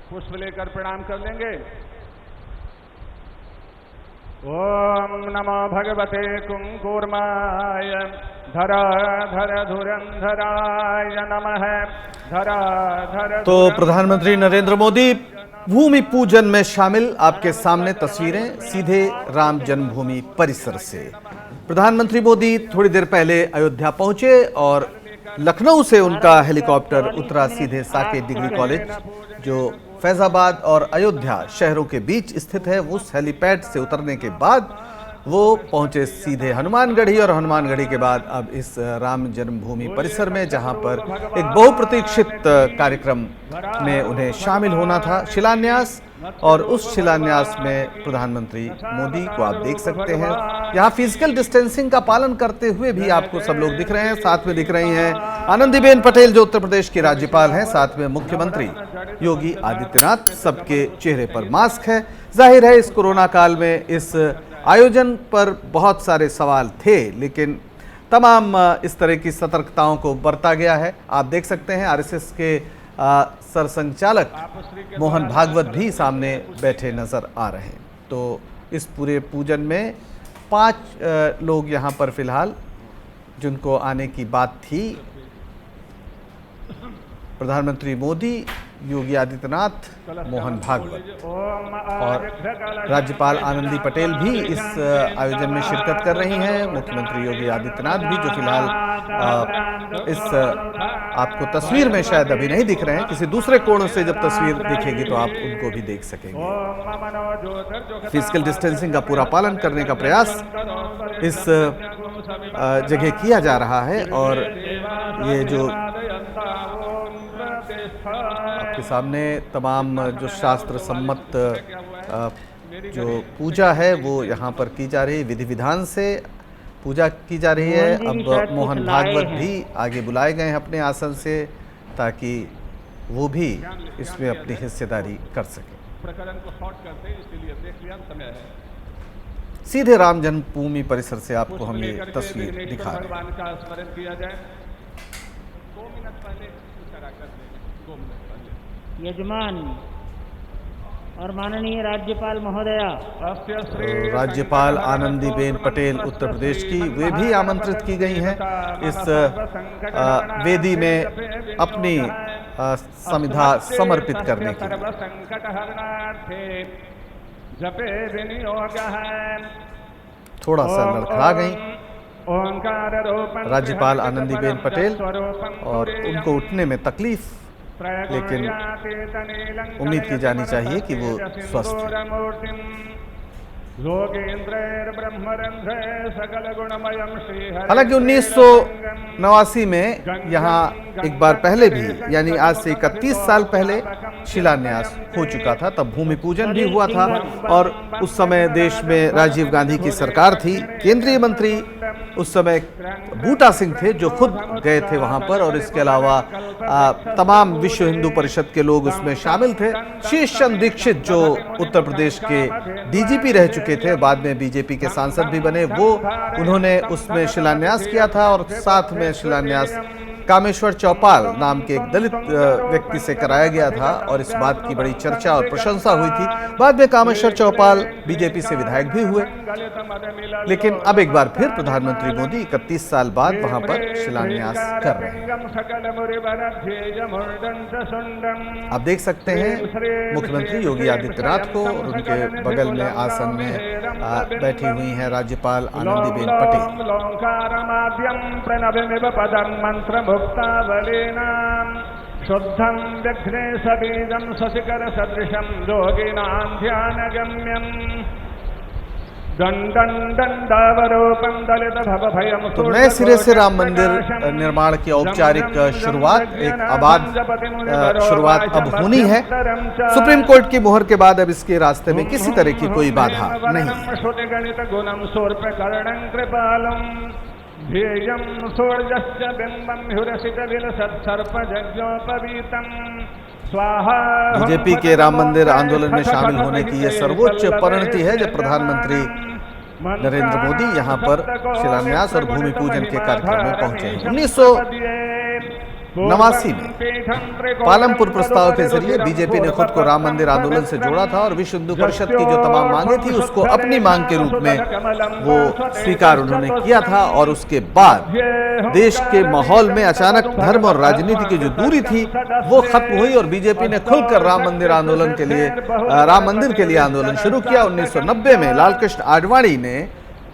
पुष्प लेकर प्रणाम कर लेंगे। ओम नमो भगवते कुंकुर्माय धराधर धुरंधराय नमः। धराधर। तो प्रधानमंत्री नरेंद्र मोदी भूमि पूजन में शामिल। आपके सामने तस्वीरें सीधे राम जन्मभूमि परिसर से। प्रधानमंत्री मोदी थोड़ी देर पहले अयोध्या पहुंचे और लखनऊ से उनका हेलीकॉप्टर उतरा सीधे साकेत डिग्री कॉलेज, जो फैजाबाद और अयोध्या शहरों के बीच स्थित है। उस हेलीपैड से उतरने के बाद वो पहुंचे सीधे हनुमानगढ़ी और हनुमानगढ़ी के बाद अब इस राम जन्मभूमि परिसर में, जहां पर एक बहुप्रतीक्षित कार्यक्रम में उन्हें शामिल होना था, शिलान्यास। और उस शिलान्यास में प्रधानमंत्री मोदी को आप देख सकते हैं। यहाँ फिजिकल डिस्टेंसिंग का पालन करते हुए भी आपको सब लोग दिख रहे हैं। साथ में दिख रही हैं आनंदीबेन पटेल जो उत्तर प्रदेश की राज्यपाल हैं, साथ में मुख्यमंत्री योगी आदित्यनाथ। सबके चेहरे पर मास्क है। जाहिर है इस कोरोना काल में इस आयोजन पर बहुत सारे सवाल थे, लेकिन तमाम इस तरह की सतर्कताओं को बरता गया है। आप देख सकते हैं आरएसएस के सरसंचालक मोहन भागवत भी सामने बैठे नजर आ रहे हैं। तो इस पूरे पूजन में 5 लोग यहाँ पर फिलहाल जिनको आने की बात थी, प्रधानमंत्री मोदी, योगी आदित्यनाथ, मोहन भागवत और राज्यपाल आनंदी पटेल भी इस आयोजन में शिरकत कर रही हैं। मुख्यमंत्री योगी आदित्यनाथ भी, जो फिलहाल इस आपको तस्वीर में शायद अभी नहीं दिख रहे हैं, किसी दूसरे कोण से जब तस्वीर दिखेगी तो आप उनको भी देख सकेंगे। फिजिकल डिस्टेंसिंग का पूरा पालन करने का प्रयास इस जगह किया जा रहा है। और ये जो आपके सामने तमाम जो शास्त्र सम्मत जो पूजा है वो यहाँ पर की जा रही है, विधि विधान से पूजा की जा रही है। अब मोहन भागवत भी आगे बुलाए गए हैं अपने आसन से, ताकि वो भी इसमें अपनी हिस्सेदारी कर सके। सीधे राम जन्मभूमि परिसर से आपको हम ये तस्वीर दिखा रहे हैं। यजमान और माननीय राज्यपाल महोदया, राज्यपाल आनंदीबेन पटेल उत्तर प्रदेश की, वे भी आमंत्रित की गई हैं इस वेदी में अपनी समिधा समर्पित करने के लिए। थोड़ा सा लड़खड़ा गई राज्यपाल आनंदीबेन पटेल, और उनको उठने में तकलीफ, लेकिन उम्मीद की जानी चाहिए कि वो स्वस्थ हैं। हालांकि 1989 में यहाँ एक बार पहले भी, यानी आज से 31 साल पहले शिलान्यास हो चुका था। तब भूमि पूजन भी हुआ था और उस समय देश में राजीव गांधी की सरकार थी। केंद्रीय मंत्री उस समय बूटा सिंह थे जो खुद गए थे वहां पर, और इसके अलावा तमाम विश्व हिंदू परिषद के लोग उसमें शामिल थे। शीश चंद्र दीक्षित जो उत्तर प्रदेश के डीजीपी रह चुके थे, बाद में बीजेपी के सांसद भी बने, वो उन्होंने उसमें शिलान्यास किया था। और साथ में शिलान्यास कामेश्वर चौपाल नाम के एक दलित व्यक्ति से कराया गया था और इस बात की बड़ी चर्चा और प्रशंसा हुई थी। बाद में कामेश्वर चौपाल बीजेपी से विधायक भी हुए, लेकिन अब एक बार फिर प्रधानमंत्री मोदी 31 साल बाद वहां पर शिलान्यास कर रहे हैं। आप देख सकते हैं मुख्यमंत्री योगी आदित्यनाथ को, और उनके बगल में आसन में बैठी हुई हैं राज्यपाल आनंदीबेन पटेल। शुद्धं विघ्नेशबीजं शशिकर सदृशं योगिनां ध्यानगम्यम् तो नए सिरे से राम मंदिर निर्माण की औपचारिक शुरुआत, एक आबाद शुरुआत अब होनी है। सुप्रीम कोर्ट की मोहर के बाद अब इसके रास्ते में किसी तरह की कोई बाधा नहीं है। बीजेपी के राम मंदिर आंदोलन में शामिल होने की यह सर्वोच्च परिणति है जब प्रधानमंत्री नरेंद्र मोदी यहां पर शिलान्यास और भूमि पूजन के कार्यक्रम में पहुंचे। 1989 में पालमपुर प्रस्ताव के जरिए बीजेपी ने खुद को राम मंदिर आंदोलन से जोड़ा था और विश्व हिंदू परिषद की जो तमाम मांगे थी उसको अपनी मांग के रूप में वो स्वीकार उन्होंने किया था। और उसके बाद देश के माहौल में अचानक धर्म और राजनीति की जो दूरी थी वो खत्म हुई और बीजेपी ने खुलकर राम मंदिर के लिए आंदोलन शुरू किया। 1990 में लाल कृष्ण आडवाणी ने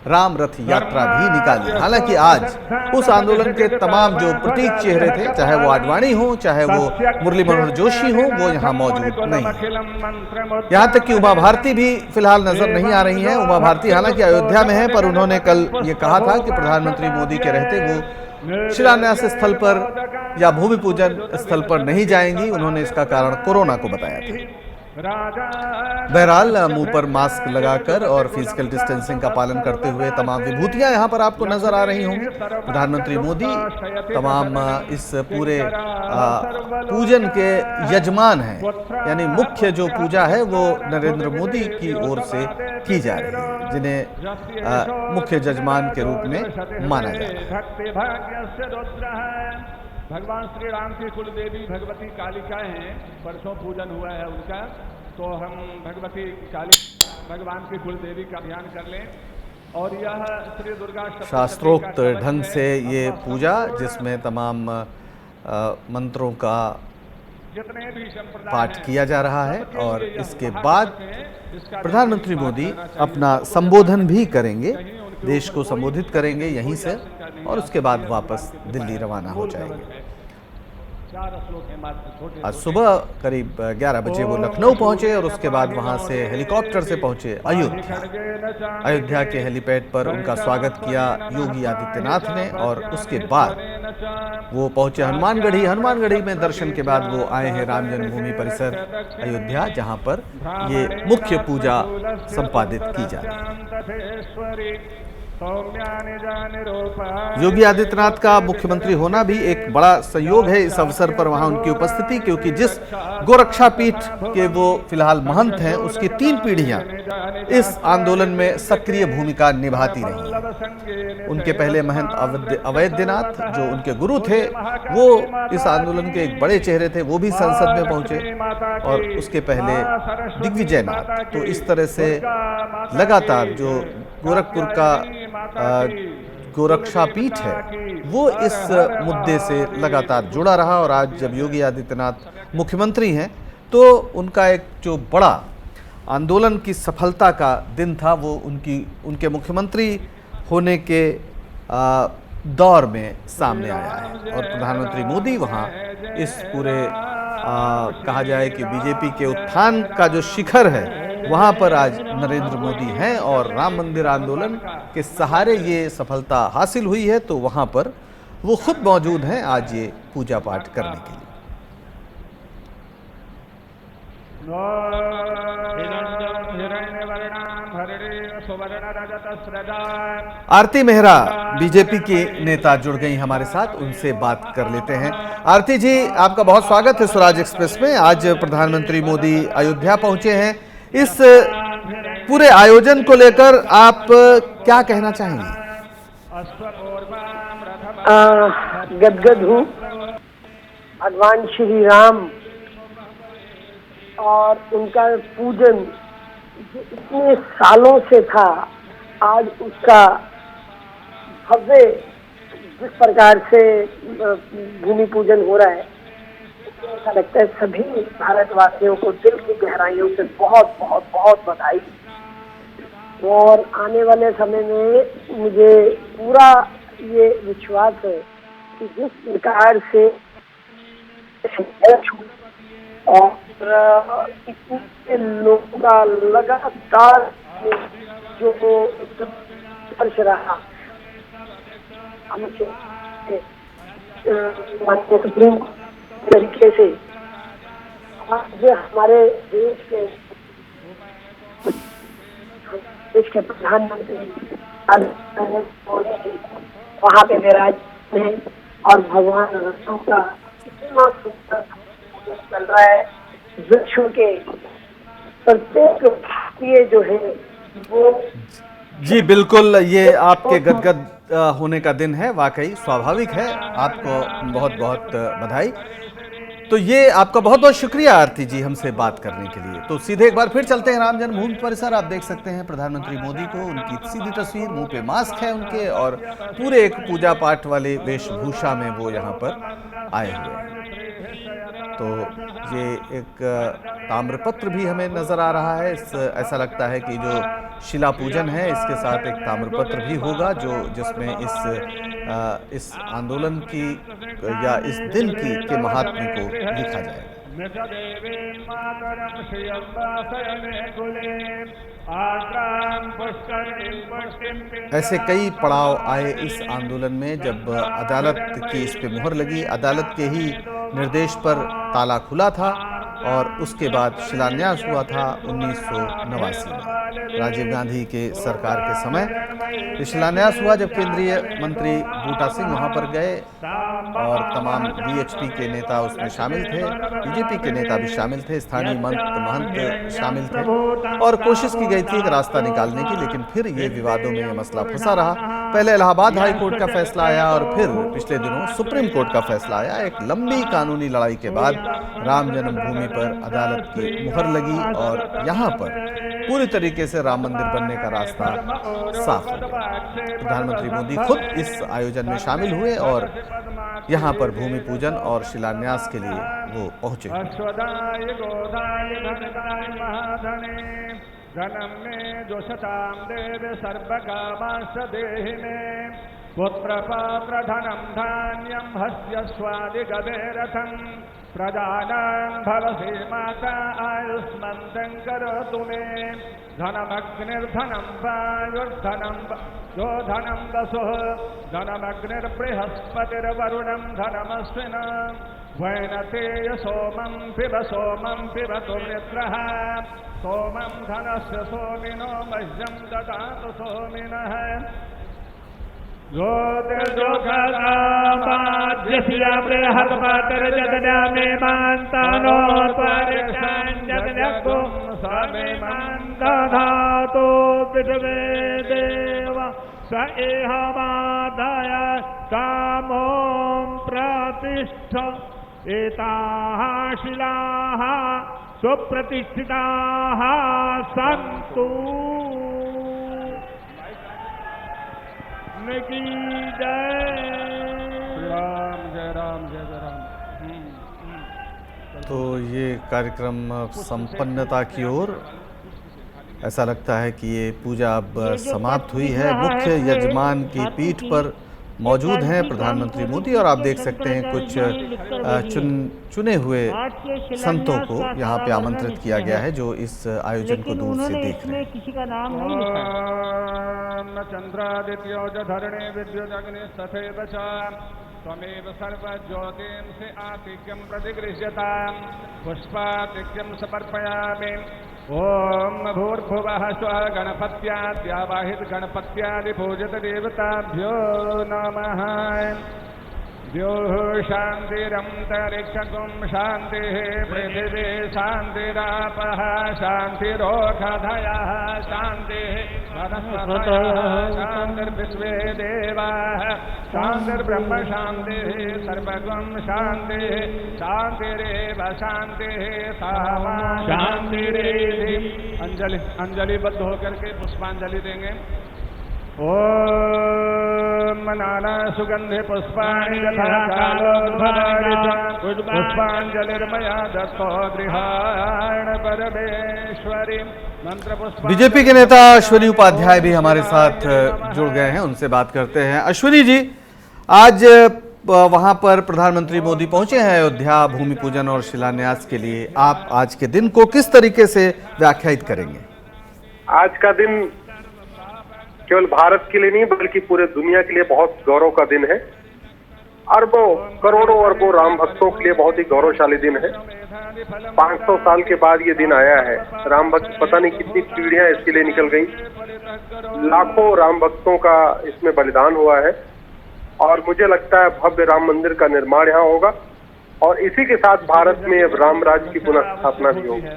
राम रथ यात्रा भी निकाली। हालांकि आज उस आंदोलन के तमाम जो प्रतीक चेहरे थे, चाहे वो आडवाणी हो, चाहे वो मुरली मनोहर जोशी हो, वो यहाँ मौजूद नहीं है। यहाँ तक कि उमा भारती भी फिलहाल नजर नहीं आ रही हैं। उमा भारती हालांकि अयोध्या में है, पर उन्होंने कल ये कहा था कि प्रधानमंत्री मोदी के रहते वो शिलान्यास स्थल पर या भूमि पूजन स्थल पर नहीं जाएंगी। उन्होंने इसका कारण कोरोना को बताया था। बहरहाल मुंह पर मास्क लगाकर और फिजिकल डिस्टेंसिंग का पालन करते हुए तमाम विभूतियां यहां पर आपको नजर आ रही होंगी। प्रधानमंत्री मोदी तमाम इस पूरे पूजन के यजमान हैं, यानी मुख्य जो पूजा है वो नरेंद्र मोदी की ओर से की जा रही है, जिन्हें मुख्य यजमान के रूप में माना जाता है। भगवान श्री राम की कुल देवी भगवती कालिका हैं। परसों पूजन हुआ है उनका, तो हम भगवती काली भगवान की कुल देवी का ध्यान कर लें। और यह श्री दुर्गा शास्त्रोक्त ढंग से ये पूजा, जिसमें तमाम मंत्रों का पाठ किया जा रहा है, और इसके बाद प्रधानमंत्री मोदी अपना संबोधन भी करेंगे, देश को संबोधित करेंगे यहीं से, और उसके बाद वापस दिल्ली रवाना हो जाएंगे। आज सुबह करीब 11 बजे वो लखनऊ पहुंचे और उसके बाद वहां से हेलीकॉप्टर से पहुंचे अयोध्या। अयोध्या के हेलीपैड पर उनका स्वागत किया योगी आदित्यनाथ ने, और उसके बाद वो पहुंचे हनुमानगढ़ी। हनुमानगढ़ी में दर्शन के बाद वो आए हैं राम जन्मभूमि परिसर अयोध्या, जहां पर ये मुख्य पूजा संपादित की जा रही है। योगी आदित्यनाथ का मुख्यमंत्री होना भी एक बड़ा संयोग है इस अवसर पर, वहां उनकी उपस्थिति, क्योंकि जिस गोरक्षा पीठ के वो फिलहाल महंत हैं उसकी 3 पीढ़ियां इस आंदोलन में सक्रिय भूमिका निभाती रही। उनके पहले महंत अवैधनाथ जो उनके गुरु थे, वो इस आंदोलन के एक बड़े चेहरे थे, वो भी संसद में पहुंचे, और उसके पहले दिग्विजयनाथ। तो इस तरह से लगातार जो गोरखपुर का गोरक्षा पीठ है वो इस मुद्दे से लगातार जुड़ा रहा। और आज जब योगी आदित्यनाथ मुख्यमंत्री हैं तो उनका एक जो बड़ा आंदोलन की सफलता का दिन था, वो उनके मुख्यमंत्री होने के दौर में सामने आया है और प्रधानमंत्री मोदी वहाँ इस पूरे कहा जाए कि बीजेपी के उत्थान का जो शिखर है वहाँ पर आज नरेंद्र मोदी हैं और राम मंदिर आंदोलन के सहारे ये सफलता हासिल हुई है, तो वहाँ पर वो खुद मौजूद हैं आज ये पूजा पाठ करने के लिए। आरती मेहरा बीजेपी की नेता जुड़ गई हमारे साथ, उनसे बात कर लेते हैं। आरती जी, आपका बहुत स्वागत है स्वराज एक्सप्रेस में। आज प्रधानमंत्री मोदी अयोध्या पहुंचे हैं, इस पूरे आयोजन को लेकर आप क्या कहना चाहेंगे? गदगद हूँ। भगवान श्री राम और उनका पूजन जो इतने सालों से था, आज उसका भव्य जिस प्रकार से भूमि पूजन हो रहा है, ऐसा लगता है सभी भारतवासियों को दिल की गहराइयों से बहुत बहुत बहुत बधाई। और आने वाले समय में मुझे पूरा ये विश्वास है कि जिस प्रकार से और इतने लोगों का लगातार जो स्पर्श रहा, हमसे सुप्रीम तरीके से आज हमारे देश के प्रधानमंत्री वहाँ पे विराज हैं और भगवान राम का इतना सुंदर चल रहा है। विश्व के प्रत्येक भारतीय जो है वो जी बिल्कुल, ये आपके गदगद होने का दिन है, वाकई स्वाभाविक है। आपको बहुत बहुत बधाई। तो ये आपका बहुत बहुत शुक्रिया आरती जी हमसे बात करने के लिए। तो सीधे एक बार फिर चलते हैं राम जन्मभूमि परिसर। आप देख सकते हैं प्रधानमंत्री मोदी को, उनकी सीधी तस्वीर, मुंह पे मास्क है उनके और पूरे एक पूजा पाठ वाले वेशभूषा में वो यहाँ पर आए हुए हैं। तो ये एक ताम्रपत्र भी हमें नजर आ रहा है। ऐसा लगता है कि जो शिला पूजन है इसके साथ एक ताम्रपत्र भी होगा जो जिसमें इस आंदोलन की या इस दिन की के महात्म्य को लिखा जाएगा। ऐसे कई पड़ाव आए इस आंदोलन में जब अदालत की इस पे मुहर लगी। अदालत के ही निर्देश पर ताला खुला था और उसके बाद शिलान्यास हुआ था 1989 में राजीव गांधी के सरकार के समय। शिलान्यास हुआ जब केंद्रीय मंत्री बूटा सिंह वहां पर गए और तमाम बीएचपी के नेता उसमें शामिल थे, बीजेपी के नेता भी शामिल थे, स्थानीय महंत शामिल थे और कोशिश की गई थी एक रास्ता निकालने की, लेकिन फिर ये विवादों में ये मसला फंसा रहा। पहले इलाहाबाद हाई कोर्ट का फैसला आया और फिर पिछले दिनों सुप्रीम कोर्ट का फैसला आया। एक लंबी कानूनी लड़ाई के बाद राम जन्मभूमि पर अदालत की मुहर लगी और यहाँ पर पूरी तरीके से राम मंदिर बनने का रास्ता साफ हो गया। प्रधानमंत्री मोदी खुद इस आयोजन में शामिल हुए और यहाँ पर भूमि पूजन और शिलान्यास के लिए वो पहुंचे। धनम में जोशताम देव सर्वकामांश देहिने पुत्र पात्र धनम धान्यम हस्य स्वादि गवेरथम प्रदानं भवसे माता आयुष्मन्तं करोतु मे धनमग्निर्धनं वायुर्धनं जो धनं वसुः धनमग्निर्बृहस्पतिर्वरुणं धनमश्विना वैनतेय सोमं पिबतु मित्रः सोमं धनस्य सोमिनो मह्यं ददातु सोमिनः ज्योतिर्जोखदामाद्यस्य बृहस्पतिर्जगदा मे मान्तानो त्वरिषाञ्जगदगुं समे मान्तधातो पृथिवे देव स एह मादाय कामों प्रतिष्ठ एताः शिलाः सुप्रतिष्ठिताः सन्तु। की जय राम, जय राम, जय राम। तो ये कार्यक्रम संपन्नता की ओर ऐसा लगता है कि ये पूजा अब समाप्त हुई है। मुख्य यजमान की पीठ पर मौजूद हैं प्रधानमंत्री मोदी और आप देख सकते हैं कुछ चुने हुए संतों को यहाँ पे आमंत्रित किया गया है जो इस आयोजन को दूर से देख रहे हैं। किसी का नाम नहीं लिखा। चंद्रादित्यो च धरणे विद्युदग्नि तथैव च त्वमेव सर्वज्योतिंषि आतिक्यं प्रतिगृह्यताम् पुष्पातिक्यं समर्पयामि। ओम भूर्भुवः स्वः गणपत्याद्यावाहित गणपत्यादिपूजित देवताभ्यो नमः। द्योः शान्तिरन्तरिक्षं शान्तिः पृथिवी शान्तिरापः शान्तिरोषधयः शान्तिः वनस्पतयः शान्तिर्विश्वे देवाः शान्तिर्ब्रह्म शान्तिः सर्वगं शान्तिः शान्तिरेव शान्तिः सामा शान्तिरेधि। अंजलिबद्ध होकर के पुष्पांजलि देंगे। ओम नाना सुगंधि पुष्पाणि यथा कालोद्भावित पुष्पांजलिर्मया दत्तो गृहाण परमेश्वरी मंत्र पुष्प। बीजेपी के नेता अश्विनी उपाध्याय भी हमारे साथ जुड़ गए हैं, उनसे बात करते हैं। अश्विनी जी, आज वहां पर प्रधानमंत्री मोदी पहुंचे हैं अयोध्या भूमि पूजन और शिलान्यास के लिए। आप आज के दिन को किस तरीके से व्याख्यायित करेंगे? आज का दिन केवल भारत के लिए नहीं बल्कि पूरे दुनिया के लिए बहुत गौरव का दिन है। अरबों करोड़ों अरबों राम भक्तों के लिए बहुत ही गौरवशाली दिन है। 500 साल के बाद ये दिन आया है। राम भक्त पता नहीं कितनी पीढ़ियां इसके लिए निकल गई। लाखों राम भक्तों का इसमें बलिदान हुआ है और मुझे लगता है भव्य राम मंदिर का निर्माण यहाँ होगा और इसी के साथ भारत में अब राम राज्य की पुनः स्थापना भी होगी।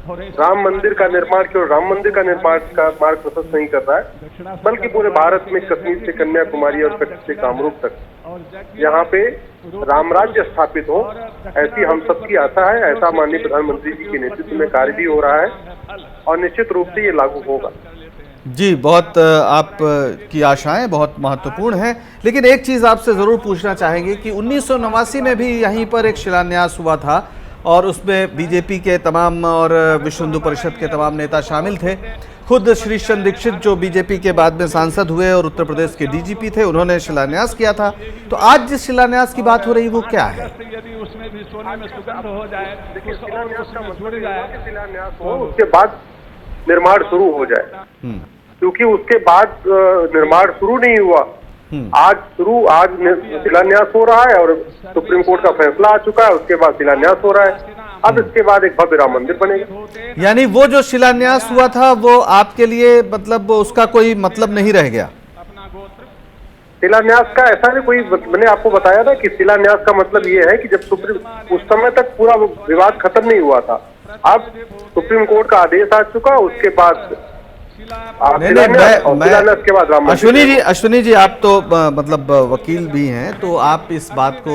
राम मंदिर का निर्माण केवल राम मंदिर का निर्माण का मार्ग प्रशस्त नहीं कर रहा है बल्कि पूरे भारत में कश्मीर से कन्याकुमारी और कच्छ से कामरूप तक यहाँ पे राम राज्य स्थापित हो, ऐसी हम सबकी आशा है। ऐसा माननीय प्रधानमंत्री जी के नेतृत्व में कार्य भी हो रहा है और निश्चित रूप से ये लागू होगा। जी, बहुत आप की आशाएं बहुत महत्वपूर्ण हैं, लेकिन एक चीज़ आपसे ज़रूर पूछना चाहेंगे कि 1989 में भी यहीं पर एक शिलान्यास हुआ था और उसमें बीजेपी के तमाम और विश्व हिंदू परिषद के तमाम नेता शामिल थे। खुद श्री चंद्र दीक्षित जो बीजेपी के बाद में सांसद हुए और उत्तर प्रदेश के डीजीपी थे, उन्होंने शिलान्यास किया था। तो आज जिस शिलान्यास की बात हो रही वो क्या है? यदि उसमें भी सोने में सुगंध हो जाए, शिलान्यास हो उसके बाद निर्माण शुरू हो जाए, क्योंकि उसके बाद निर्माण शुरू नहीं हुआ। आज शिलान्यास हो रहा है और सुप्रीम कोर्ट का फैसला आ चुका है, उसके बाद शिलान्यास हो रहा है। अब इसके बाद एक भव्य राम मंदिर बनेगा। यानी वो जो शिलान्यास हुआ था वो आपके लिए मतलब उसका कोई मतलब नहीं रह गया? शिलान्यास का ऐसा नहीं कोई, मैंने आपको बताया ना कि शिलान्यास का मतलब ये है कि जब सुप्रीम उस समय तक पूरा विवाद खत्म नहीं हुआ था, अब सुप्रीम कोर्ट का आदेश आ चुका, उसके बाद अश्विनी जी आप तो मतलब वकील भी हैं, तो आप इस बात को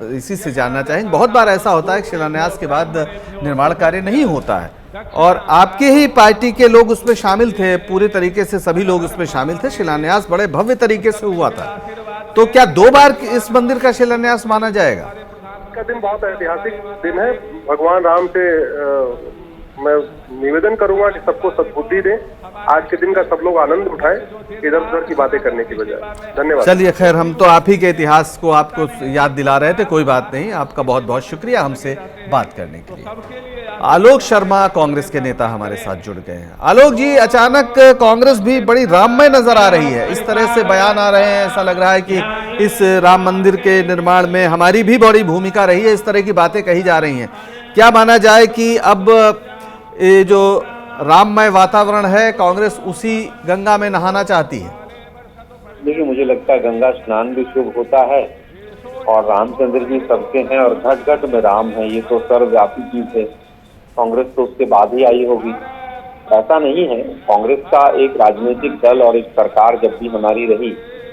इसी से जानना चाहेंगे। बहुत बार ऐसा होता है कि शिलान्यास के बाद निर्माण कार्य नहीं होता है और आपके ही पार्टी के लोग उसमें शामिल थे, पूरे तरीके से सभी लोग उसमें शामिल थे। शिलान्यास बड़े भव्य तरीके से हुआ था, तो क्या 2 बार इस मंदिर का शिलान्यास माना जाएगा? का दिन बहुत ऐतिहासिक दिन है। भगवान राम से मैं निवेदन करूंगा कि सबको सद्बुद्धि दें, आज के दिन का सब लोग आनंद उठाएं, इधर उधर की बातें करने की बजाय। धन्यवाद। चलिए, खैर हम तो आप ही के इतिहास को आपको याद दिला रहे थे, कोई बात नहीं। आपका बहुत बहुत शुक्रिया हमसे बात करने के लिए। आलोक शर्मा कांग्रेस के नेता हमारे साथ जुड़ गए हैं। आलोक जी, अचानक कांग्रेस भी बड़ी राममय नजर आ रही है, इस तरह से बयान आ रहे हैं, ऐसा लग रहा है कि इस राम मंदिर के निर्माण में हमारी भी बड़ी भूमिका रही है, इस तरह की बातें कही जा रही हैं। क्या माना जाए कि अब ये जो राममय वातावरण है, कांग्रेस उसी गंगा में नहाना चाहती है? देखिए, मुझे लगता है गंगा स्नान भी शुभ होता है और रामचंद्र जी सबके हैं और घट घट में राम है, ये तो सर्वव्यापी चीज है। कांग्रेस तो उसके बाद ही आई होगी, ऐसा नहीं है। कांग्रेस का एक राजनीतिक दल और एक सरकार जब भी हमारी रही,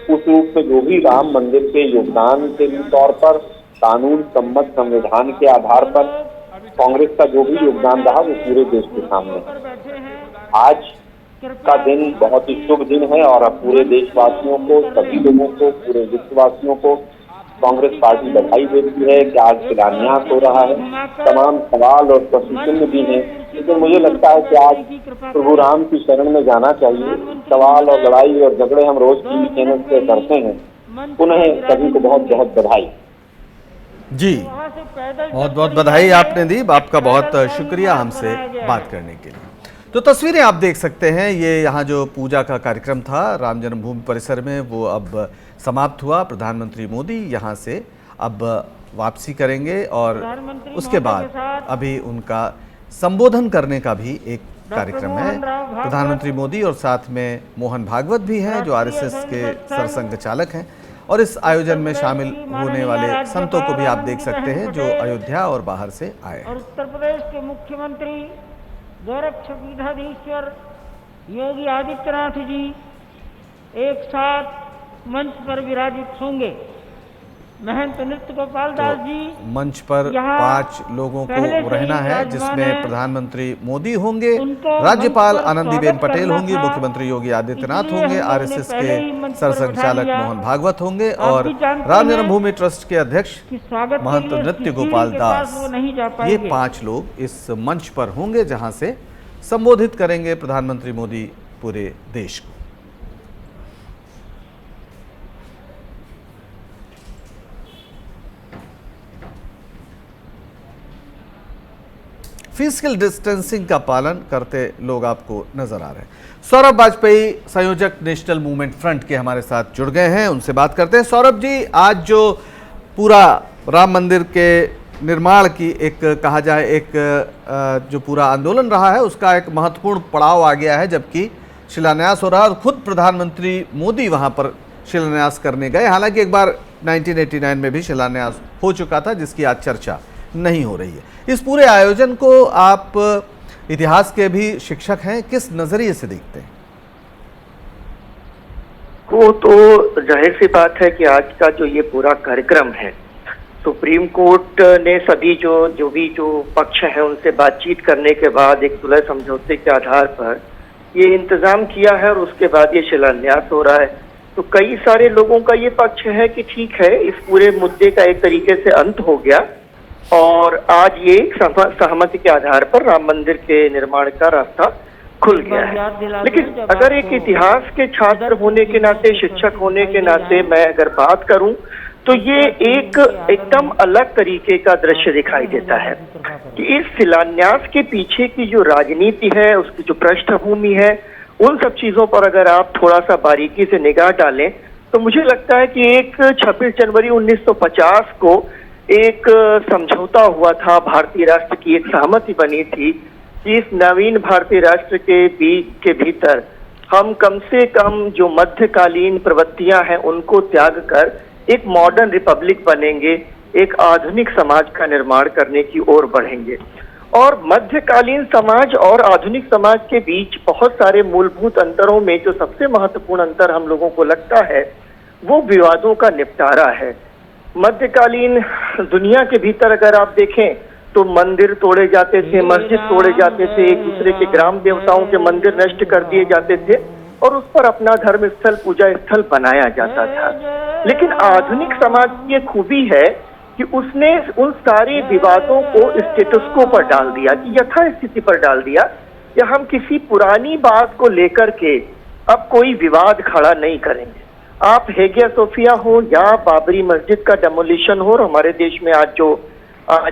उस रूप में जो भी राम मंदिर के योगदान के तौर पर, कानून सम्मत संविधान के आधार पर कांग्रेस का जो भी योगदान रहा वो पूरे देश के सामने है। आज का दिन बहुत ही शुभ दिन है और अब पूरे देशवासियों को, सभी लोगों को, पूरे विश्ववासियों को कांग्रेस पार्टी बधाई देती है कि आज शिलान्यास हो रहा है। तमाम सवाल और प्रश्न चिन्ह भी हैं लेकिन मुझे लगता है कि आज प्रभु राम की शरण में जाना चाहिए। सवाल और लड़ाई और झगड़े हम रोज टीवी चैनल से करते हैं। पुनः सभी को बहुत बहुत बधाई। जी, बहुत बहुत बधाई आपने दी, आपका बहुत शुक्रिया हमसे बात करने के लिए। तो तस्वीरें आप देख सकते हैं, ये यहाँ जो पूजा का कार्यक्रम था राम जन्मभूमि परिसर में वो अब समाप्त हुआ। प्रधानमंत्री मोदी यहाँ से अब वापसी करेंगे और उसके बाद अभी उनका संबोधन करने का भी एक कार्यक्रम है। प्रधानमंत्री मोदी और साथ में मोहन भागवत भी हैं जो आरएसएस के सरसंघ चालक हैं, और इस आयोजन में शामिल होने वाले संतों को भी आप देख सकते हैं जो अयोध्या और बाहर से आए हैं। और उत्तर प्रदेश के मुख्यमंत्री गोरक्षपीठाधीश्वर योगी आदित्यनाथ जी एक साथ मंच पर विराजित होंगे। महंत नृत्य गोपाल दास जी मंच पर 5 लोगों को रहना है, जिसमें प्रधानमंत्री मोदी होंगे, राज्यपाल आनंदीबेन पटेल होंगी, मुख्यमंत्री योगी आदित्यनाथ होंगे, आरएसएस के सरसंघचालक मोहन भागवत होंगे और राम जन्मभूमि ट्रस्ट के अध्यक्ष महंत नृत्य गोपाल दास। ये 5 लोग इस मंच पर होंगे जहां से संबोधित करेंगे प्रधानमंत्री मोदी पूरे देश को। फिजिकल डिस्टेंसिंग का पालन करते लोग आपको नजर आ रहे हैं। सौरभ वाजपेयी संयोजक नेशनल मूवमेंट फ्रंट के हमारे साथ जुड़ गए हैं, उनसे बात करते हैं। सौरभ जी, आज जो पूरा राम मंदिर के निर्माण की एक कहा जाए एक जो पूरा आंदोलन रहा है उसका एक महत्वपूर्ण पड़ाव आ गया है, जबकि शिलान्यास हो रहा है और खुद प्रधानमंत्री मोदी वहां पर शिलान्यास करने गए। हालांकि एक बार 1989 में भी शिलान्यास हो चुका था जिसकी आज चर्चा नहीं हो रही है। इस पूरे आयोजन को आप इतिहास के भी शिक्षक हैं, किस नजरिए से देखते हैं? वो तो जाहिर सी बात है कि आज का जो ये पूरा कार्यक्रम है, सुप्रीम कोर्ट ने सभी जो पक्ष हैं उनसे बातचीत करने के बाद एक सुलह समझौते के आधार पर ये इंतजाम किया है और उसके बाद ये शिलान्यास हो रहा है। तो कई सारे लोगों का ये पक्ष है कि ठीक है, इस पूरे मुद्दे का एक तरीके से अंत हो गया और आज ये सहमति के आधार पर राम मंदिर के निर्माण का रास्ता खुल गया है। लेकिन अगर एक इतिहास के छात्र होने के नाते, शिक्षक होने के नाते मैं अगर बात करूं तो ये एक एकदम अलग तरीके का दृश्य दिखाई देता है कि इस शिलान्यास के पीछे की जो राजनीति है, उसकी जो पृष्ठभूमि है, उन सब चीजों पर अगर आप थोड़ा सा बारीकी से निगाह डालें तो मुझे लगता है कि एक 26 जनवरी 1950 को एक समझौता हुआ था, भारतीय राष्ट्र की एक सहमति बनी थी कि इस नवीन भारतीय राष्ट्र के भीतर हम कम से कम जो मध्यकालीन प्रवृत्तियां हैं उनको त्याग कर एक मॉडर्न रिपब्लिक बनेंगे, एक आधुनिक समाज का निर्माण करने की ओर बढ़ेंगे। और मध्यकालीन समाज और आधुनिक समाज के बीच बहुत सारे मूलभूत अंतरों में जो सबसे महत्वपूर्ण अंतर हम लोगों को लगता है वो विवादों का निपटारा है। मध्यकालीन दुनिया के भीतर अगर आप देखें तो मंदिर तोड़े जाते थे, मस्जिद तोड़े जाते थे, एक दूसरे के ग्राम देवताओं के मंदिर नष्ट कर दिए जाते थे और उस पर अपना धर्म स्थल, पूजा स्थल बनाया जाता था। लेकिन आधुनिक समाज की ये खूबी है कि उसने उन सारे विवादों को स्टेटस को पर डाल दिया, कि यथास्थिति पर डाल दिया, कि हम किसी पुरानी बात को लेकर के अब कोई विवाद खड़ा नहीं करेंगे। आप हेगिया सोफिया हो या बाबरी मस्जिद का डेमोलिशन हो और हमारे देश में आज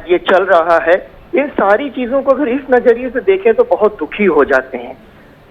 ये चल रहा है, इन सारी चीजों को अगर इस नजरिए से देखें तो बहुत दुखी हो जाते हैं,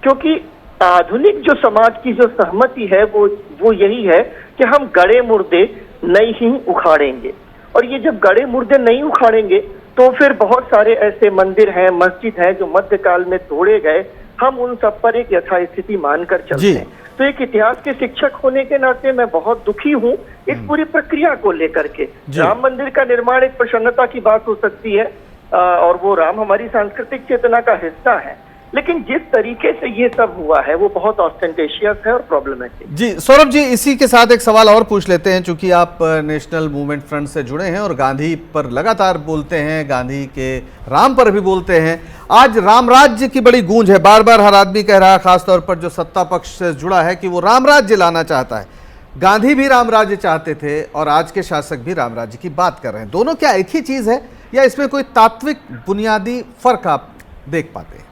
क्योंकि आधुनिक जो समाज की जो सहमति है वो यही है कि हम गड़े मुर्दे नहीं उखाड़ेंगे। और ये जब गड़े मुर्दे नहीं उखाड़ेंगे तो फिर बहुत सारे ऐसे मंदिर हैं, मस्जिद हैं जो मध्यकाल में तोड़े गए, हम उन सब पर एक यथास्थिति मानकर चलते हैं। तो एक इतिहास के शिक्षक होने के नाते मैं बहुत दुखी हूँ इस पूरी प्रक्रिया को लेकर के। राम मंदिर का निर्माण एक प्रसन्नता की बात हो सकती है और वो राम हमारी सांस्कृतिक चेतना का हिस्सा है, लेकिन जिस तरीके से ये सब हुआ है वो बहुत ऑस्टेंटेशियस है और प्रॉब्लमेटिक। जी सौरभ जी, इसी के साथ एक सवाल और पूछ लेते हैं, चूंकि आप नेशनल मूवमेंट फ्रंट से जुड़े हैं और गांधी पर लगातार बोलते हैं, गांधी के राम पर भी बोलते हैं। आज राम राज्य की बड़ी गूंज है, बार बार हर आदमी कह रहा है, खासतौर पर जो सत्ता पक्ष से जुड़ा है, कि वो राम राज्य लाना चाहता है। गांधी भी राम राज्य चाहते थे और आज के शासक भी राम राज्य की बात कर रहे हैं। दोनों क्या एक ही चीज है या इसमें कोई तात्विक बुनियादी फर्क आप देख पाते हैं?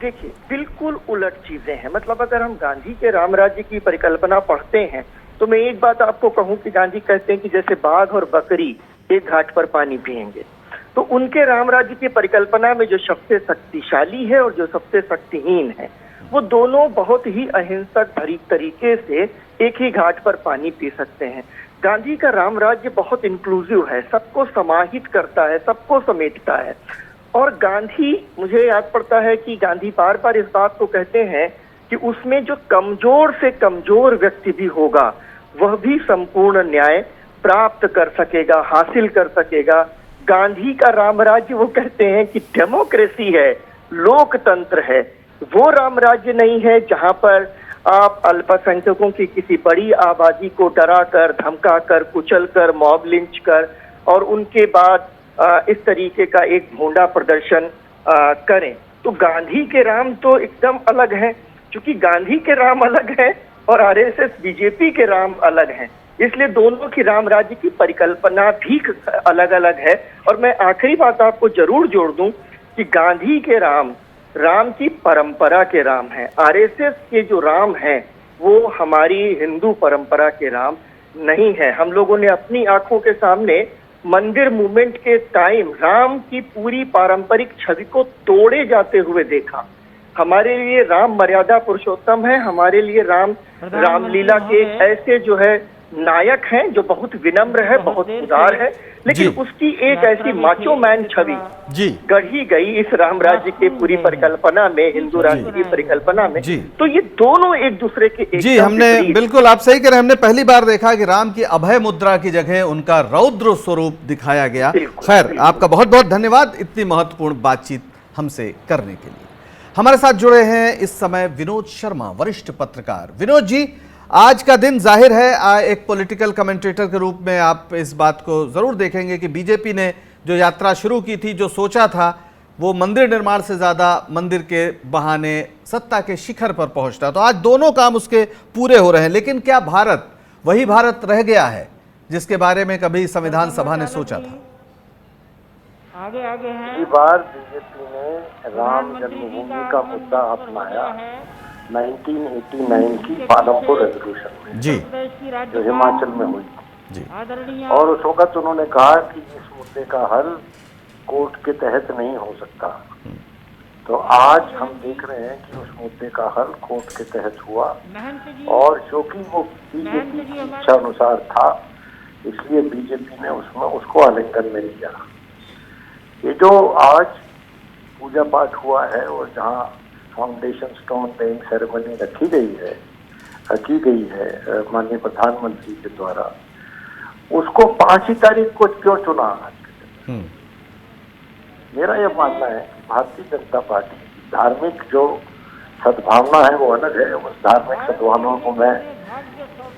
देखिए, बिल्कुल उलट चीजें हैं। मतलब अगर हम गांधी के राम राज्य की परिकल्पना पढ़ते हैं तो मैं एक बात आपको कहूं कि गांधी कहते हैं कि जैसे बाघ और बकरी एक घाट पर पानी पिएंगे, तो उनके राम राज्य की परिकल्पना में जो सबसे शक्तिशाली है और जो सबसे शक्तिहीन है, वो दोनों बहुत ही अहिंसक भरी तरीके से एक ही घाट पर पानी पी सकते हैं। गांधी का राम राज्य बहुत इंक्लूसिव है, सबको समाहित करता है, सबको समेटता है। और गांधी, मुझे याद पड़ता है कि गांधी बार बार इस बात को कहते हैं कि उसमें जो कमजोर से कमजोर व्यक्ति भी होगा वह भी संपूर्ण न्याय प्राप्त कर सकेगा, हासिल कर सकेगा। गांधी का राम राज्य, वो कहते हैं कि डेमोक्रेसी है, लोकतंत्र है। वो राम राज्य नहीं है जहां पर आप अल्पसंख्यकों की किसी बड़ी आबादी को डरा कर, धमका कर, कुचल कर, मॉब लिंच कर और उनके बाद इस तरीके का एक भोंडा प्रदर्शन करें। तो गांधी के राम तो एकदम अलग हैं, क्योंकि गांधी के राम अलग है और आरएसएस बीजेपी के राम अलग हैं, इसलिए दोनों की राम राज्य की परिकल्पना भी अलग अलग है। और मैं आखिरी बात आपको जरूर जोड़ दूं कि गांधी के राम की परंपरा के राम हैं। आरएसएस के जो राम हैं वो हमारी हिंदू परंपरा के राम नहीं है। हम लोगों ने अपनी आंखों के सामने मंदिर मूवमेंट के टाइम राम की पूरी पारंपरिक छवि को तोड़े जाते हुए देखा। हमारे लिए राम मर्यादा पुरुषोत्तम है, हमारे लिए रामलीला के ऐसे जो है नायक हैं जो बहुत विनम्र है, बहुत उदार है, लेकिन उसकी एक ऐसी माचो मैन छवि गढ़ी गई इस राम राज्य के पूरी परिकल्पना में, हिंदू राष्ट्र की परिकल्पना में। तो ये दोनों एक दूसरे के जी, हमने बिल्कुल, आप सही कह रहे हैं, हमने पहली बार देखा कि राम की अभय मुद्रा की जगह उनका रौद्र स्वरूप दिखाया गया। खैर, आपका बहुत बहुत धन्यवाद इतनी महत्वपूर्ण बातचीत हमसे करने के लिए। हमारे साथ जुड़े हैं इस समय विनोद शर्मा, वरिष्ठ पत्रकार। विनोद जी, आज का दिन जाहिर है एक पॉलिटिकल कमेंटेटर के रूप में आप इस बात को जरूर देखेंगे कि बीजेपी ने जो यात्रा शुरू की थी, जो सोचा था वो मंदिर निर्माण से ज्यादा मंदिर के बहाने सत्ता के शिखर पर पहुंचता, तो आज दोनों काम उसके पूरे हो रहे हैं। लेकिन क्या भारत वही भारत रह गया है जिसके बारे में कभी संविधान सभा ने सोचा था? आगे आगे हैं। इस बार बीजेपी ने राम जन्मभूमि का मुद्दा अपनाया 1989 की पालमपुर रेजोल्यूशन में जी, जो हिमाचल में हुई जी। और उस वक्त उन्होंने कहा कि इस मुद्दे का हल कोर्ट के तहत नहीं हो सकता। तो आज हम देख रहे हैं कि उस मुद्दे का हल कोर्ट के तहत हुआ, और जो कि वो बीजेपी की इच्छा अनुसार था, इसलिए बीजेपी ने उसमें उसको आलिंगन में लिया। ये जो आज पूजा पाठ हुआ है और जहाँ फाउंडेशन स्टोन लेइंग सेरेमनी की गई है माननीय प्रधानमंत्री के द्वारा, उसको 5 ही तारीख को क्यों चुना आज के दिन? मेरा यह मानना है कि भारतीय जनता पार्टी की धार्मिक जो सद्भावना है वो अलग है। उस धार्मिक सद्भावना को मैं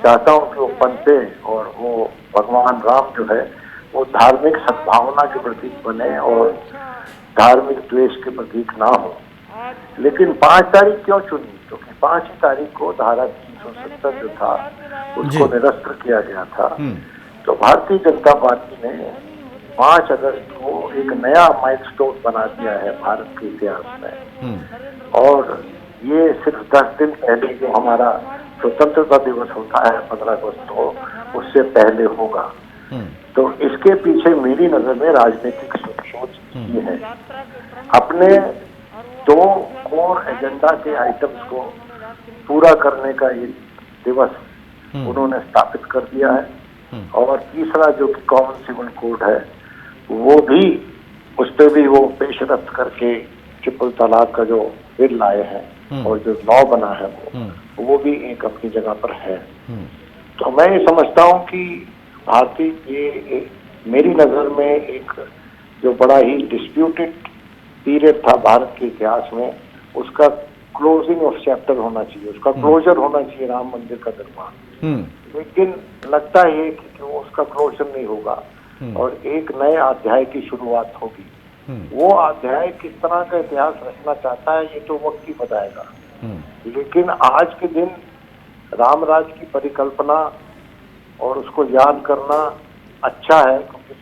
चाहता हूँ कि वो पनपे और वो भगवान राम जो है वो धार्मिक सद्भावना के प्रतीक बने और धार्मिक द्वेष के प्रतीक ना हो। लेकिन 5 तारीख क्यों चुनी? क्योंकि 5 तारीख को धारा 370 जो था उसको निरस्त किया गया था। तो भारतीय जनता पार्टी ने 5 अगस्त को एक नया माइलस्टोन बना दिया है भारत के इतिहास में। और ये सिर्फ 10 दिन पहले जो हमारा स्वतंत्रता दिवस होता है 15 अगस्त को, उससे पहले होगा। तो इसके पीछे मेरी नजर में राजनीतिक सोच ये है। अपने 2 कोर एजेंडा के आइटम्स को पूरा करने का ये दिवस उन्होंने स्थापित कर दिया है, और तीसरा जो कि कॉमन सिविल कोड है वो भी, उस पर भी वो पेशरफ्त करके ट्रिपल तलाक का जो बिल लाए हैं और जो लॉ बना है वो भी एक अपनी जगह पर है। तो मैं ये समझता हूँ कि भारतीय ये मेरी नज़र में एक जो बड़ा ही डिस्प्यूटेड पीरियड था भारत के इतिहास में, उसका क्लोजिंग ऑफ चैप्टर होना चाहिए, उसका क्लोजर होना चाहिए राम मंदिर का निर्माण। लेकिन लगता है कि वो उसका क्लोजर नहीं होगा और एक नए अध्याय की शुरुआत होगी। वो अध्याय किस तरह का इतिहास रचना चाहता है ये तो वक्त ही बताएगा। लेकिन आज के दिन राम राज की परिकल्पना और उसको याद करना अच्छा है, क्योंकि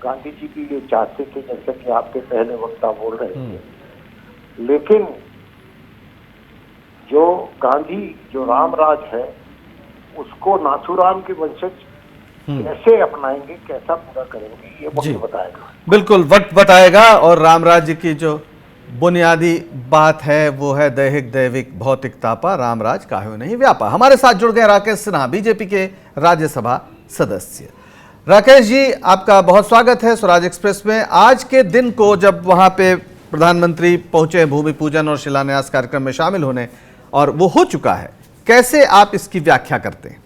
गांधी जी भी ये चाहते थे, जैसे कि आपके पहले वक्ता बोल रहे थे, लेकिन जो गांधी जो रामराज है उसको नाथूराम के वंशज कैसे अपनाएंगे, कैसा पूरा करेंगे, ये वक्त बताएगा। बिल्कुल वक्त बताएगा। और राम राज्य की जो बुनियादी बात है वो है दैहिक दैविक भौतिक तापा, रामराज काहे नहीं व्यापा। हमारे साथ जुड़ गए राकेश सिन्हा, बीजेपी के राज्यसभा सदस्य। राकेश जी, आपका बहुत स्वागत है स्वराज एक्सप्रेस में। आज के दिन को जब वहां पे प्रधानमंत्री पहुंचे भूमि पूजन और शिलान्यास कार्यक्रम में शामिल होने, और वो हो चुका है, कैसे आप इसकी व्याख्या करते हैं?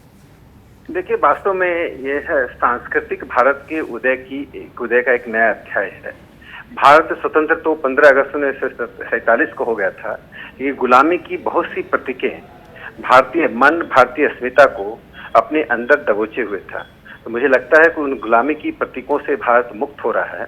देखिए, वास्तव में ये है सांस्कृतिक भारत के उदय का एक नया अध्याय है। भारत स्वतंत्र तो 15 अगस्त 1947 को हो गया था। ये गुलामी की बहुत सी प्रतीकें भारतीय मन, भारतीय अस्मिता को अपने अंदर दबोचे हुए था। तो मुझे लगता है कि उन गुलामी की प्रतीकों से भारत मुक्त हो रहा है,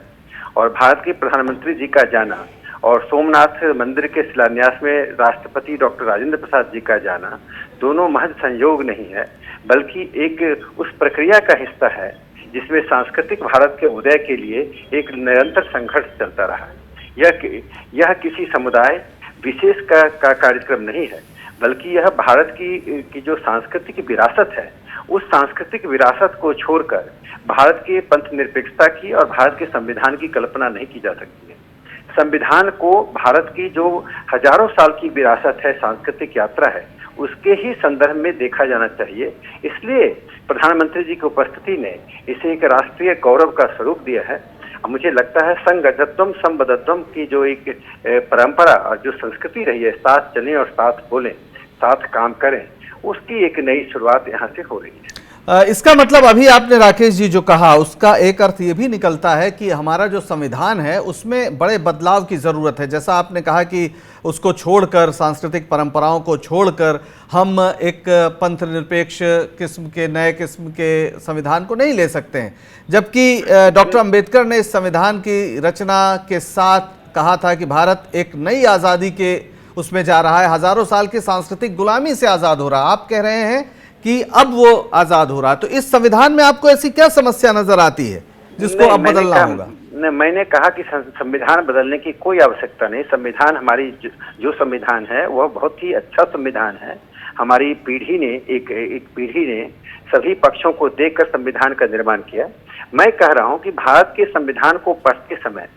और भारत के प्रधानमंत्री जी का जाना और सोमनाथ मंदिर के शिलान्यास में राष्ट्रपति डॉक्टर राजेंद्र प्रसाद जी का जाना दोनों महज संयोग नहीं है, बल्कि एक उस प्रक्रिया का हिस्सा है जिसमें सांस्कृतिक भारत के उदय के लिए एक निरंतर संघर्ष चलता रहा। यह किसी समुदाय विशेष का कार्यक्रम नहीं है, बल्कि यह भारत की जो सांस्कृतिक विरासत है, उस सांस्कृतिक विरासत को छोड़कर भारत के पंथ निरपेक्षता की और भारत के संविधान की कल्पना नहीं की जा सकती है। संविधान को भारत की जो हजारों साल की विरासत है, सांस्कृतिक यात्रा है, उसके ही संदर्भ में देखा जाना चाहिए। इसलिए प्रधानमंत्री जी की उपस्थिति ने इसे एक राष्ट्रीय गौरव का स्वरूप दिया है। मुझे लगता है संगठत्वम संबद्धत्वम की जो एक परंपरा और जो संस्कृति रही है, साथ चलें और साथ बोलें, साथ काम करें, उसकी एक नई शुरुआत यहाँ से हो रही है। इसका मतलब अभी आपने राकेश जी जो कहा, उसका एक अर्थ ये भी निकलता है कि हमारा जो संविधान है उसमें बड़े बदलाव की ज़रूरत है। जैसा आपने कहा कि उसको छोड़कर, सांस्कृतिक परंपराओं को छोड़कर हम एक पंथ निरपेक्ष किस्म के, नए किस्म के संविधान को नहीं ले सकते हैं। जबकि डॉक्टर अंबेडकर ने इस संविधान की रचना के साथ कहा था कि भारत एक नई आज़ादी के उसमें जा रहा है, हजारों साल की सांस्कृतिक गुलामी से आज़ाद हो रहा है। आप कह रहे हैं कि अब वो आजाद हो रहा है, तो इस संविधान में आपको ऐसी क्या समस्या नजर आती है जिसको अब बदलना होगा? मैंने कहा कि संविधान बदलने की कोई आवश्यकता नहीं। संविधान हमारी जो संविधान है वह बहुत ही अच्छा संविधान है। हमारी पीढ़ी ने एक पीढ़ी ने सभी पक्षों को देखकर संविधान का निर्माण किया। मैं कह रहा हूँ कि भारत के संविधान को पढ़ते समय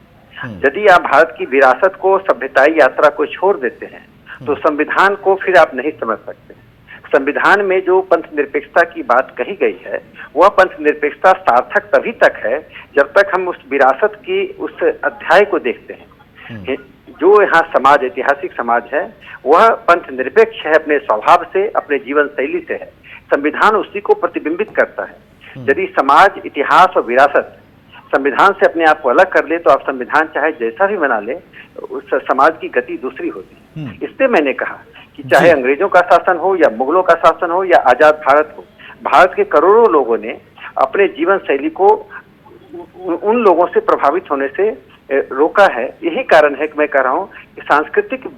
यदि आप भारत की विरासत को, सभ्यताई यात्रा को छोड़ देते हैं तो संविधान को फिर आप नहीं समझ सकते। संविधान में जो पंथ निरपेक्षता की बात कही गई है, वह पंथ निरपेक्षता सार्थक तभी तक है जब तक हम उस विरासत की उस अध्याय को देखते हैं। जो यहाँ समाज, ऐतिहासिक समाज है, वह पंथ निरपेक्ष है अपने स्वभाव से, अपने जीवन शैली से है। संविधान उसी को प्रतिबिंबित करता है। यदि समाज, इतिहास और विरासत संविधान से अपने आप को अलग कर ले तो आप संविधान चाहे जैसा भी बना ले, उस समाज की गति दूसरी होती है। इसलिए मैंने कहा कि चाहे अंग्रेजों का शासन हो या मुगलों का शासन हो या आजाद भारत हो, भारत के करोड़ों लोगों ने अपने जीवन शैली को उन लोगों से प्रभावित होने से रोका है। यही कारण है कि मैं कह रहा हूँ कि सांस्कृतिक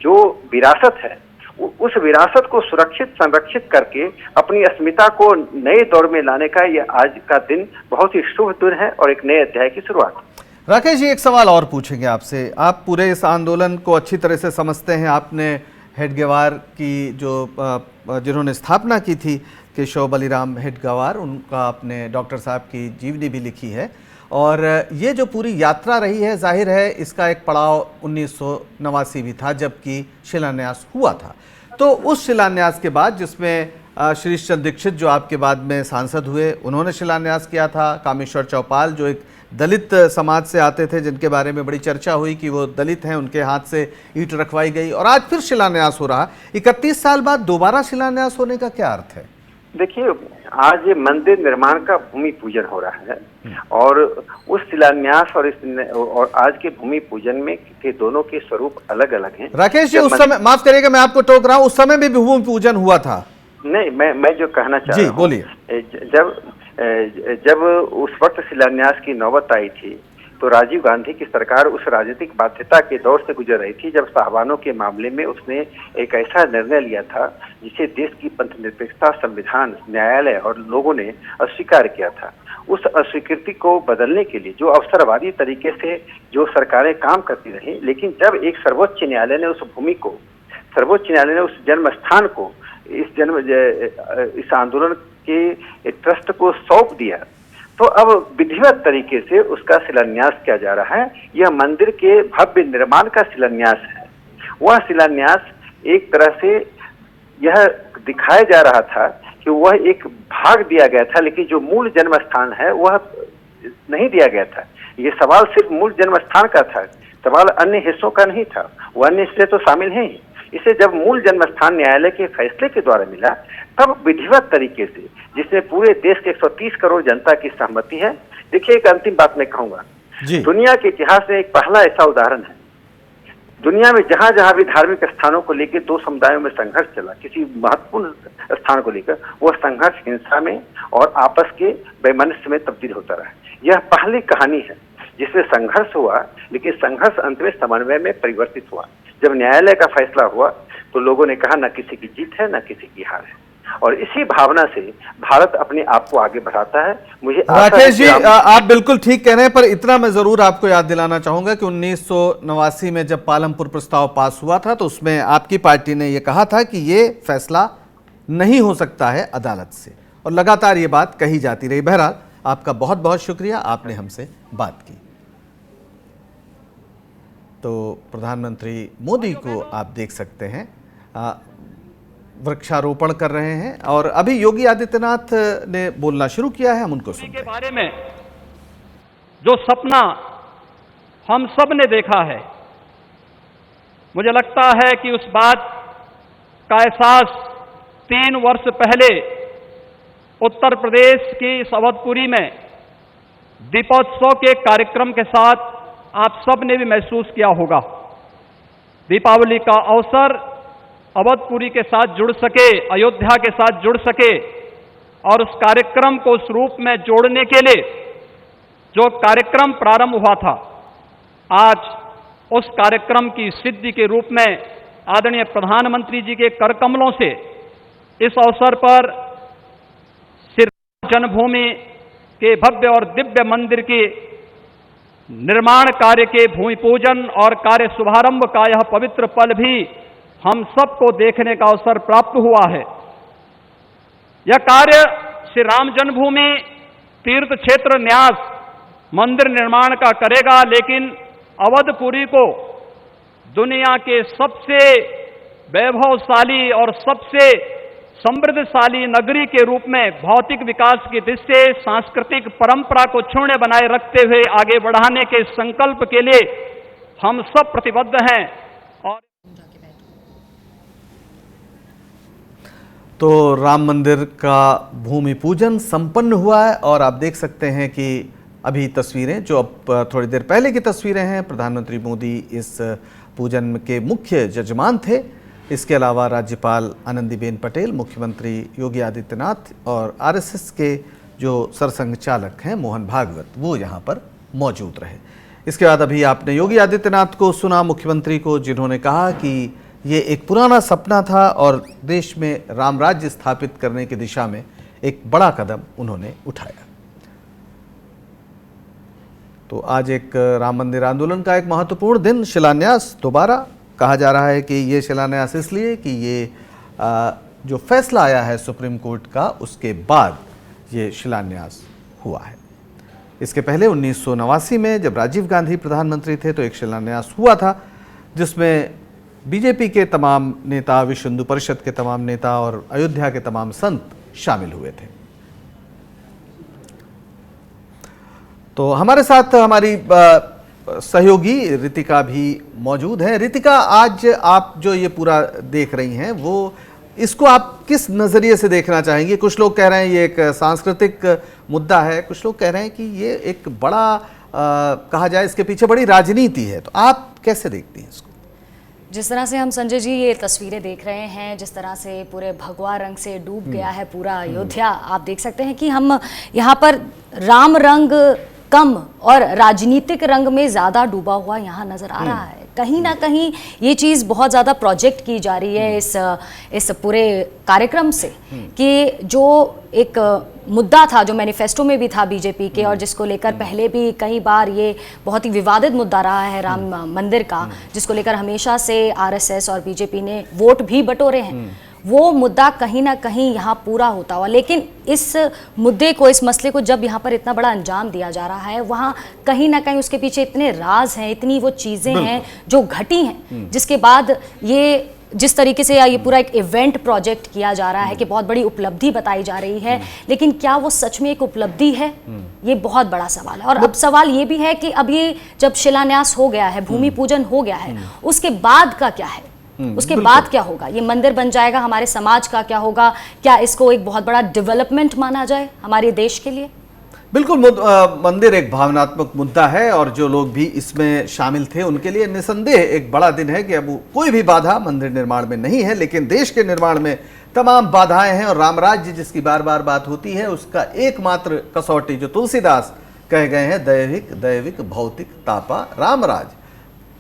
जो विरासत है, उस विरासत को सुरक्षित, संरक्षित करके अपनी अस्मिता को नए दौर में लाने का ये आज का दिन बहुत ही शुभ दिन है और एक नए अध्याय की शुरुआत। राकेश जी, एक सवाल और पूछेंगे आपसे। आप पूरे इस आंदोलन को अच्छी तरह से समझते हैं। आपने हेडगेवार की जिन्होंने स्थापना की थी, केशव बलिराम हेडगेवार, उनका आपने डॉक्टर साहब की जीवनी भी लिखी है, और ये जो पूरी यात्रा रही है, जाहिर है इसका एक पड़ाव 1989 भी था जबकि शिलान्यास हुआ था। तो उस शिलान्यास के बाद, जिसमें श्रीश चंद्र दीक्षित जो आपके बाद में सांसद हुए, उन्होंने शिलान्यास किया था। कामेश्वर चौपाल जो एक दलित समाज से आते थे, जिनके बारे में बड़ी चर्चा हुई कि वो दलित हैं, उनके हाथ से ईंट रखवाई गई, और आज फिर शिलान्यास हो रहा। 31 साल बाद दोबारा शिलान्यास होने का क्या अर्थ है? देखिए, आज मंदिर निर्माण का भूमि पूजन हो रहा है, और उस शिलान्यास और आज के भूमि पूजन में के दोनों के स्वरूप अलग अलग हैं। राकेश जी, उस समय, माफ करिएगा मैं आपको टोक रहा हूँ, उस समय भी भूमि पूजन हुआ था? नहीं, मैं जो कहना चाह रहा हूँ, बोलिए। जब उस वक्त शिलान्यास की नौबत आई थी तो राजीव गांधी की सरकार उस राजनीतिक बाध्यता के दौर से गुजर रही थी जब साहबानों के मामले में उसने एक ऐसा निर्णय लिया था जिसे देश की पंथनिरपेक्षता, संविधान, न्यायालय और लोगों ने अस्वीकार किया था। उस अस्वीकृति को बदलने के लिए जो अवसरवादी तरीके से जो सरकारें काम करती रही, लेकिन जब एक सर्वोच्च न्यायालय ने उस भूमि को, सर्वोच्च न्यायालय ने उस जन्म स्थान को इस आंदोलन के ट्रस्ट को सौंप दिया, तो अब विधिवत तरीके से उसका शिलान्यास किया जा रहा है। यह मंदिर के भव्य निर्माण का शिलान्यास है। वह शिलान्यास एक तरह से यह दिखाया जा रहा था कि वह एक भाग दिया गया था, लेकिन जो मूल जन्म स्थान है वह नहीं दिया गया था। ये सवाल सिर्फ मूल जन्म स्थान का था, सवाल अन्य हिस्सों का नहीं था। वह अन्य हिस्से तो शामिल हैं ही। इसे जब मूल जन्म स्थान न्यायालय के फैसले के द्वारा मिला, तब विधिवत तरीके से, जिसमें पूरे देश के 130 करोड़ जनता की सहमति है। देखिए, एक अंतिम बात मैं कहूंगा, दुनिया के इतिहास में एक पहला ऐसा उदाहरण है, दुनिया में जहां जहां भी धार्मिक स्थानों को लेकर दो समुदायों में संघर्ष चला, किसी महत्वपूर्ण स्थान को लेकर, वह संघर्ष हिंसा में और आपस के वैमनस्य में तब्दील होता रहा। यह पहली कहानी है जिसमें संघर्ष हुआ, लेकिन संघर्ष अंत में समन्वय में परिवर्तित हुआ। जब न्यायालय का फैसला हुआ तो लोगों ने कहा न किसी की जीत है न किसी की हार है, और इसी भावना से भारत अपने आप को आगे बढ़ाता है। मुझे राकेश जी, आप बिल्कुल ठीक कह रहे हैं, पर इतना मैं जरूर आपको याद दिलाना चाहूंगा कि 1989 में जब पालमपुर प्रस्ताव पास हुआ था तो उसमें आपकी पार्टी ने यह कहा था कि ये फैसला नहीं हो सकता है अदालत से, और लगातार ये बात कही जाती रही। बहरहाल, आपका बहुत बहुत शुक्रिया, आपने हमसे बात की। तो प्रधानमंत्री मोदी को आप देख सकते हैं वृक्षारोपण कर रहे हैं, और अभी योगी आदित्यनाथ ने बोलना शुरू किया है, हम उनको सुनते हैं। के बारे में जो सपना हम सब ने देखा है, मुझे लगता है कि उस बात का एहसास 3 वर्ष पहले उत्तर प्रदेश की इस अवधपुरी में दीपोत्सव के कार्यक्रम के साथ आप सब ने भी महसूस किया होगा। दीपावली का अवसर अवधपुरी के साथ जुड़ सके, अयोध्या के साथ जुड़ सके, और उस कार्यक्रम को उस रूप में जोड़ने के लिए जो कार्यक्रम प्रारंभ हुआ था, आज उस कार्यक्रम की सिद्धि के रूप में आदरणीय प्रधानमंत्री जी के कर कमलों से इस अवसर पर श्री राम जन्मभूमि के भव्य और दिव्य मंदिर के निर्माण कार्य के भूमि पूजन और कार्य शुभारंभ का यह पवित्र पल भी हम सबको देखने का अवसर प्राप्त हुआ है। यह कार्य श्री राम जन्मभूमि तीर्थ क्षेत्र न्यास मंदिर निर्माण का करेगा, लेकिन अवधपुरी को दुनिया के सबसे वैभवशाली और सबसे समृद्धशाली नगरी के रूप में भौतिक विकास की दृष्टि से सांस्कृतिक परंपरा को क्षुण्ण बनाए रखते हुए आगे बढ़ाने के संकल्प के लिए हम सब प्रतिबद्ध हैं। और तो राम मंदिर का भूमि पूजन संपन्न हुआ है, और आप देख सकते हैं कि अभी तस्वीरें, जो अब थोड़ी देर पहले की तस्वीरें हैं, प्रधानमंत्री मोदी इस पूजन के मुख्य जजमान थे। इसके अलावा राज्यपाल आनंदीबेन पटेल, मुख्यमंत्री योगी आदित्यनाथ और आरएसएस के जो सरसंघचालक हैं मोहन भागवत, वो यहाँ पर मौजूद रहे। इसके बाद अभी आपने योगी आदित्यनाथ को सुना, मुख्यमंत्री को, जिन्होंने कहा कि ये एक पुराना सपना था और देश में राम राज्य स्थापित करने की दिशा में एक बड़ा कदम उन्होंने उठाया। तो आज एक राम मंदिर आंदोलन का एक महत्वपूर्ण दिन, शिलान्यास दोबारा कहा जा रहा है कि ये शिलान्यास इसलिए कि ये जो फैसला आया है सुप्रीम कोर्ट का, उसके बाद ये शिलान्यास हुआ है। इसके पहले 1989 में जब राजीव गांधी प्रधानमंत्री थे तो एक शिलान्यास हुआ था, जिसमें बीजेपी के तमाम नेता, विश्व हिंदू परिषद के तमाम नेता और अयोध्या के तमाम संत शामिल हुए थे। तो हमारे साथ हमारी सहयोगी रितिका भी मौजूद है। रितिका, आज आप जो ये पूरा देख रही हैं, वो इसको आप किस नज़रिए से देखना चाहेंगे? कुछ लोग कह रहे हैं ये एक सांस्कृतिक मुद्दा है, कुछ लोग कह रहे हैं कि ये एक बड़ा कहा जाए इसके पीछे बड़ी राजनीति है, तो आप कैसे देखती हैं इसको? जिस तरह से हम संजय जी ये तस्वीरें देख रहे हैं, जिस तरह से पूरे भगवा रंग से डूब गया है पूरा अयोध्या, आप देख सकते हैं कि हम यहाँ पर राम रंग कम और राजनीतिक रंग में ज़्यादा डूबा हुआ यहाँ नज़र आ रहा है। कहीं ना कहीं ये चीज़ बहुत ज़्यादा प्रोजेक्ट की जा रही है इस पूरे कार्यक्रम से कि जो एक मुद्दा था जो मैनिफेस्टो में भी था बीजेपी के और जिसको लेकर पहले भी कई बार ये बहुत ही विवादित मुद्दा रहा है राम मंदिर का, जिसको लेकर हमेशा से आरएसएस और बीजेपी ने वोट भी बटोरे हैं, वो मुद्दा कहीं ना कहीं यहाँ पूरा होता हुआ, लेकिन इस मुद्दे को, इस मसले को जब यहाँ पर इतना बड़ा अंजाम दिया जा रहा है, वहाँ कहीं ना कहीं उसके पीछे इतने राज हैं, इतनी वो चीज़ें हैं जो घटी हैं, जिसके बाद ये जिस तरीके से ये पूरा एक इवेंट प्रोजेक्ट किया जा रहा है कि बहुत बड़ी उपलब्धि बताई जा रही है, लेकिन क्या वो सच में एक उपलब्धि है, ये बहुत बड़ा सवाल है। और अब सवाल ये भी है कि अब ये जब शिलान्यास हो गया है, भूमि पूजन हो गया है, उसके बाद का क्या है, उसके बाद क्या होगा? ये मंदिर बन जाएगा, हमारे समाज का क्या होगा? क्या इसको एक बहुत बड़ा डेवलपमेंट माना जाए हमारे देश के लिए? बिल्कुल, मंदिर एक भावनात्मक मुद्दा है और जो लोग भी इसमें शामिल थे उनके लिए निसंदेह एक बड़ा दिन है कि अब कोई भी बाधा मंदिर निर्माण में नहीं है, लेकिन देश के निर्माण में तमाम बाधाएं हैं। और रामराज्य जिसकी बार बार बात होती है, उसका एकमात्र कसौटी जो तुलसीदास कह गए हैं, दैविक भौतिक तापा रामराज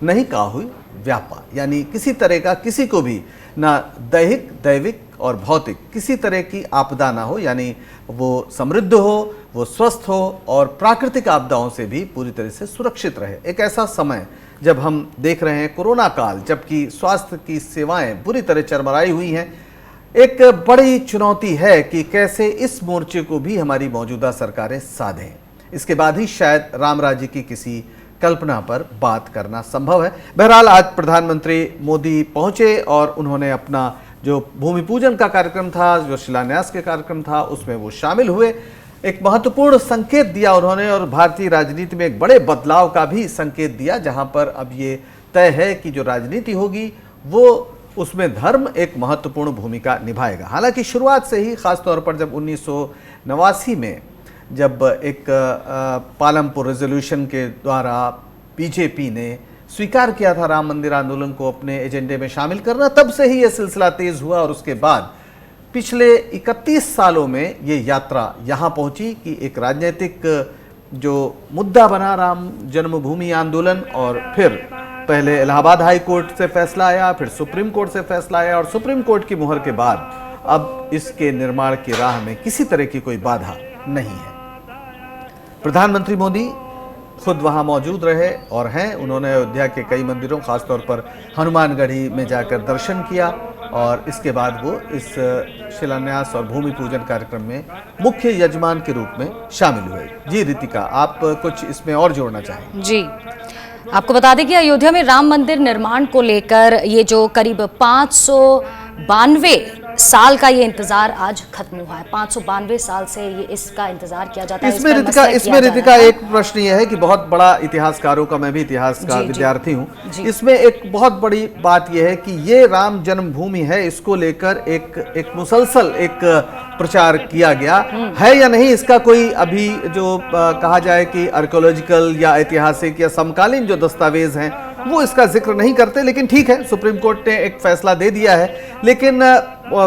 नहीं काहुई व्यापा, यानी किसी तरह का किसी को भी ना दैविक और भौतिक किसी तरह की आपदा ना हो, यानी वो समृद्ध हो, वो स्वस्थ हो और प्राकृतिक आपदाओं से भी पूरी तरह से सुरक्षित रहे। एक ऐसा समय जब हम देख रहे हैं कोरोना काल, जबकि स्वास्थ्य की सेवाएं बुरी तरह चरमराई हुई हैं, एक बड़ी चुनौती है कि कैसे इस मोर्चे को भी हमारी मौजूदा सरकारें साधें। इसके बाद ही शायद राम राज्य की किसी कल्पना पर बात करना संभव है। बहरहाल आज प्रधानमंत्री मोदी पहुंचे और उन्होंने अपना जो भूमि पूजन का कार्यक्रम था, जो शिलान्यास के कार्यक्रम था, उसमें वो शामिल हुए। एक महत्वपूर्ण संकेत दिया उन्होंने और भारतीय राजनीति में एक बड़े बदलाव का भी संकेत दिया, जहां पर अब ये तय है कि जो राजनीति होगी वो उसमें धर्म एक महत्वपूर्ण भूमिका निभाएगा। हालांकि शुरुआत से ही, खासतौर पर जब 1989 में जब एक पालमपुर रेजोल्यूशन के द्वारा बीजेपी ने स्वीकार किया था राम मंदिर आंदोलन को अपने एजेंडे में शामिल करना, तब से ही यह सिलसिला तेज हुआ और उसके बाद पिछले 31 सालों में ये यात्रा यहाँ पहुँची कि एक राजनीतिक जो मुद्दा बना राम जन्मभूमि आंदोलन, और फिर पहले इलाहाबाद हाई कोर्ट से फैसला आया, फिर सुप्रीम कोर्ट से फैसला आया और सुप्रीम कोर्ट की मुहर के बाद अब इसके निर्माण की राह में किसी तरह की कोई बाधा नहीं है। प्रधानमंत्री मोदी खुद वहां मौजूद रहे और हैं। उन्होंने अयोध्या के कई मंदिरों, खासतौर पर हनुमानगढ़ी में जाकर दर्शन किया और इसके बाद वो इस शिलान्यास और भूमि पूजन कार्यक्रम में मुख्य यजमान के रूप में शामिल हुए। जी रितिका, आप कुछ इसमें और जोड़ना चाहें? जी, आपको बता दें कि अयोध्या में राम मंदिर निर्माण को लेकर ये जो करीब 592 साल का ये इंतजार आज खत्म हुआ है। 592 साल से ये इसका इंतजार किया जाता है। इसमें रितिका एक प्रश्न ये है कि बहुत बड़ा इतिहासकारों का, मैं भी इतिहास का विद्यार्थी हूँ, इसमें एक बहुत बड़ी बात यह है कि ये राम जन्मभूमि है, इसको लेकर एक मुसलसल एक प्रचार किया गया है या नहीं, इसका कोई अभी जो कहा जाए कि आर्कियोलॉजिकल या ऐतिहासिक या समकालीन जो दस्तावेज हैं वो इसका जिक्र नहीं करते। लेकिन ठीक है, सुप्रीम कोर्ट ने एक फैसला दे दिया है, लेकिन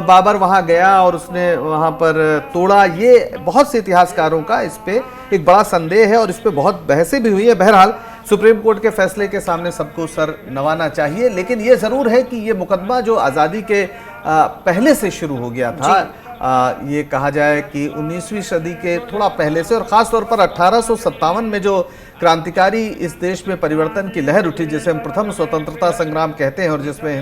बाबर वहां गया और उसने वहां पर तोड़ा, ये बहुत से इतिहासकारों का इस पे एक बड़ा संदेह है और इस पे बहुत बहसें भी हुई है। बहरहाल सुप्रीम कोर्ट के फैसले के सामने सबको सर नवाना चाहिए, लेकिन ये जरूर है कि ये मुकदमा जो आज़ादी के पहले से शुरू हो गया था, ये कहा जाए कि 19वीं सदी के थोड़ा पहले से, और ख़ास तौर पर 1857 में जो क्रांतिकारी इस देश में परिवर्तन की लहर उठी, जिसे हम प्रथम स्वतंत्रता संग्राम कहते हैं और जिसमें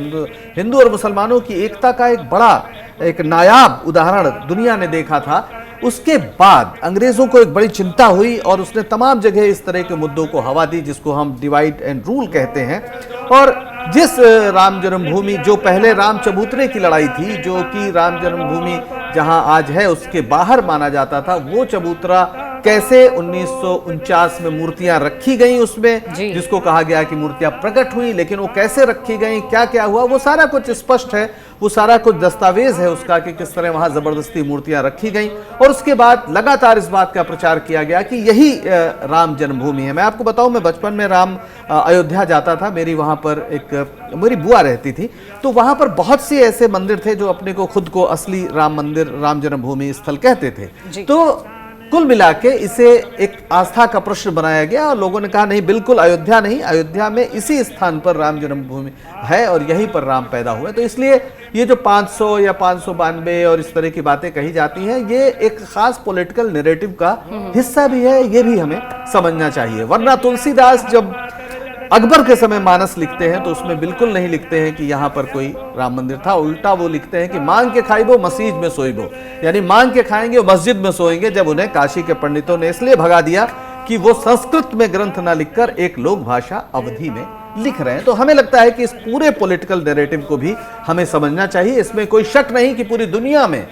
हिंदू और मुसलमानों की एकता का एक बड़ा, एक नायाब उदाहरण दुनिया ने देखा था, उसके बाद अंग्रेजों को एक बड़ी चिंता हुई और उसने तमाम जगह इस तरह के मुद्दों को हवा दी, जिसको हम डिवाइड एंड रूल कहते हैं। और जिस राम जन्मभूमि, जो पहले राम चबूतरे की लड़ाई थी, जो कि राम जन्मभूमि जहां आज है उसके बाहर माना जाता था, वो चबूतरा कैसे 1949 में मूर्तियां रखी गई उसमें, जिसको कहा गया कि मूर्तियां प्रकट हुई, लेकिन वो कैसे रखी गई, क्या क्या हुआ, वो सारा कुछ स्पष्ट है, वो सारा कुछ दस्तावेज है उसका कि किस तरह वहां जबरदस्ती मूर्तियां रखी गई। और उसके बाद लगातार इस बात का प्रचार किया गया कि यही राम जन्मभूमि है। मैं आपको बताऊं, मैं बचपन में अयोध्या जाता था, मेरी वहां पर मेरी बुआ रहती थी, तो वहां पर बहुत से ऐसे मंदिर थे जो अपने को खुद को असली राम मंदिर, राम जन्मभूमि स्थल कहते थे। तो कुल मिला के इसे एक आस्था का प्रश्न बनाया गया और लोगों ने कहा नहीं, बिल्कुल अयोध्या नहीं, अयोध्या में इसी स्थान पर राम जन्मभूमि है और यहीं पर राम पैदा हुए। तो इसलिए ये जो 500 या 592 और इस तरह की बातें कही जाती हैं, ये एक खास पॉलिटिकल नैरेटिव का हिस्सा भी है, ये भी हमें समझना चाहिए। वरना तुलसीदास जब अकबर के समय मानस लिखते हैं तो उसमें बिल्कुल नहीं लिखते हैं कि यहाँ पर कोई राम मंदिर था, उल्टा वो लिखते हैं कि मांग के खाइबो मस्जिद में सोइबो, यानी मांग के खाएंगे और मस्जिद में सोएंगे। जब उन्हें काशी के पंडितों ने इसलिए भगा दिया कि वो संस्कृत में ग्रंथ ना लिखकर एक लोक भाषा अवधी में लिख रहे हैं। तो हमें लगता है कि इस पूरे पॉलिटिकल नैरेटिव को भी हमें समझना चाहिए। इसमें कोई शक नहीं कि पूरी दुनिया में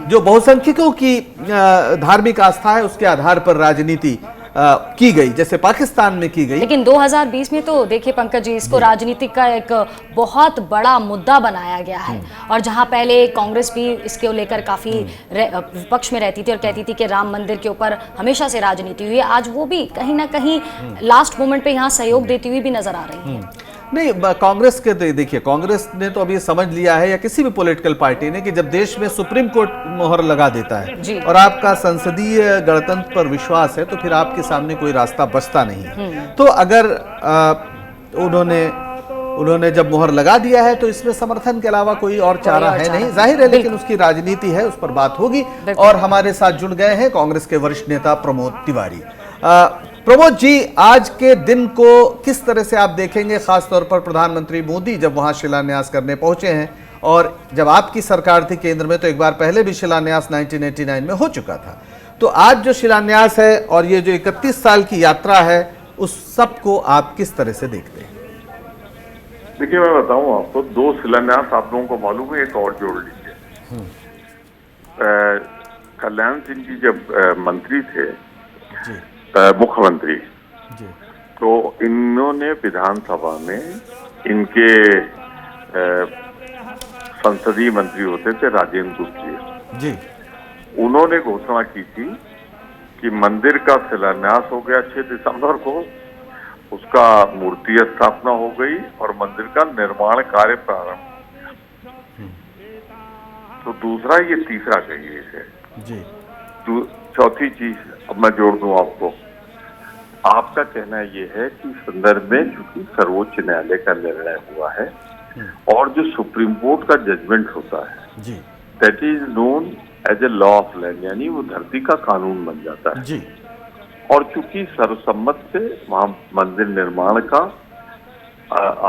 जो बहुसंख्यकों की धार्मिक आस्था है उसके आधार पर राजनीति की गई, जैसे पाकिस्तान में की गई। लेकिन 2020 में तो देखिए पंकज जी, इसको राजनीति का एक बहुत बड़ा मुद्दा बनाया गया है। और जहां पहले कांग्रेस भी इसके लेकर काफी विपक्ष में रहती थी और कहती थी कि राम मंदिर के ऊपर हमेशा से राजनीति हुई है, आज वो भी कहीं ना कहीं लास्ट मोमेंट पे यहाँ सहयोग देती हुई भी नजर आ रही है। नहीं, कांग्रेस के देखिए, कांग्रेस ने तो अभी समझ लिया है, या किसी भी पॉलिटिकल पार्टी ने, कि जब देश में सुप्रीम कोर्ट मोहर लगा देता है और आपका संसदीय गणतंत्र पर विश्वास है तो फिर आपके सामने कोई रास्ता बचता नहीं है। तो अगर उन्होंने जब मोहर लगा दिया है तो इसमें समर्थन के अलावा कोई और चारा है नहीं, जाहिर है। लेकिन उसकी राजनीति है, उस पर बात होगी। और हमारे साथ जुड़ गए हैं कांग्रेस के वरिष्ठ नेता प्रमोद तिवारी। प्रमोद जी, आज के दिन को किस तरह से आप देखेंगे, खासतौर पर प्रधानमंत्री मोदी जब वहां शिलान्यास करने पहुंचे हैं, और जब आपकी सरकार थी केंद्र में तो एक बार पहले भी शिलान्यास 1989 में हो चुका था। तो आज जो शिलान्यास है और ये जो 31 साल की यात्रा है, उस सब को आप किस तरह से देखते हैं? देखिए, मैं बताऊं आपको, 2 शिलान्यास आप लोगों को मालूम है, एक और जोड़ लीजिए। कल्याण सिंह जी जब मंत्री थे, मुख्यमंत्री, तो इन्होंने विधानसभा में, इनके संसदीय मंत्री होते थे राजेंद्र गुप्ता जी, उन्होंने घोषणा की थी कि मंदिर का शिलान्यास हो गया 6 दिसंबर को, उसका मूर्ति स्थापना हो गई और मंदिर का निर्माण कार्य प्रारंभ हो गया। तो दूसरा, ये तीसरा कहिए है जी। चौथी चीज अब मैं जोड़ दूं आपको, आपका कहना ये है कि संदर्भ में चूंकि सर्वोच्च न्यायालय का निर्णय हुआ है और जो सुप्रीम कोर्ट का जजमेंट होता है जी, that is known as a law of land, यानी वो धरती का कानून बन जाता है जी। और चूंकि सर्वसम्मत से वहां मंदिर निर्माण का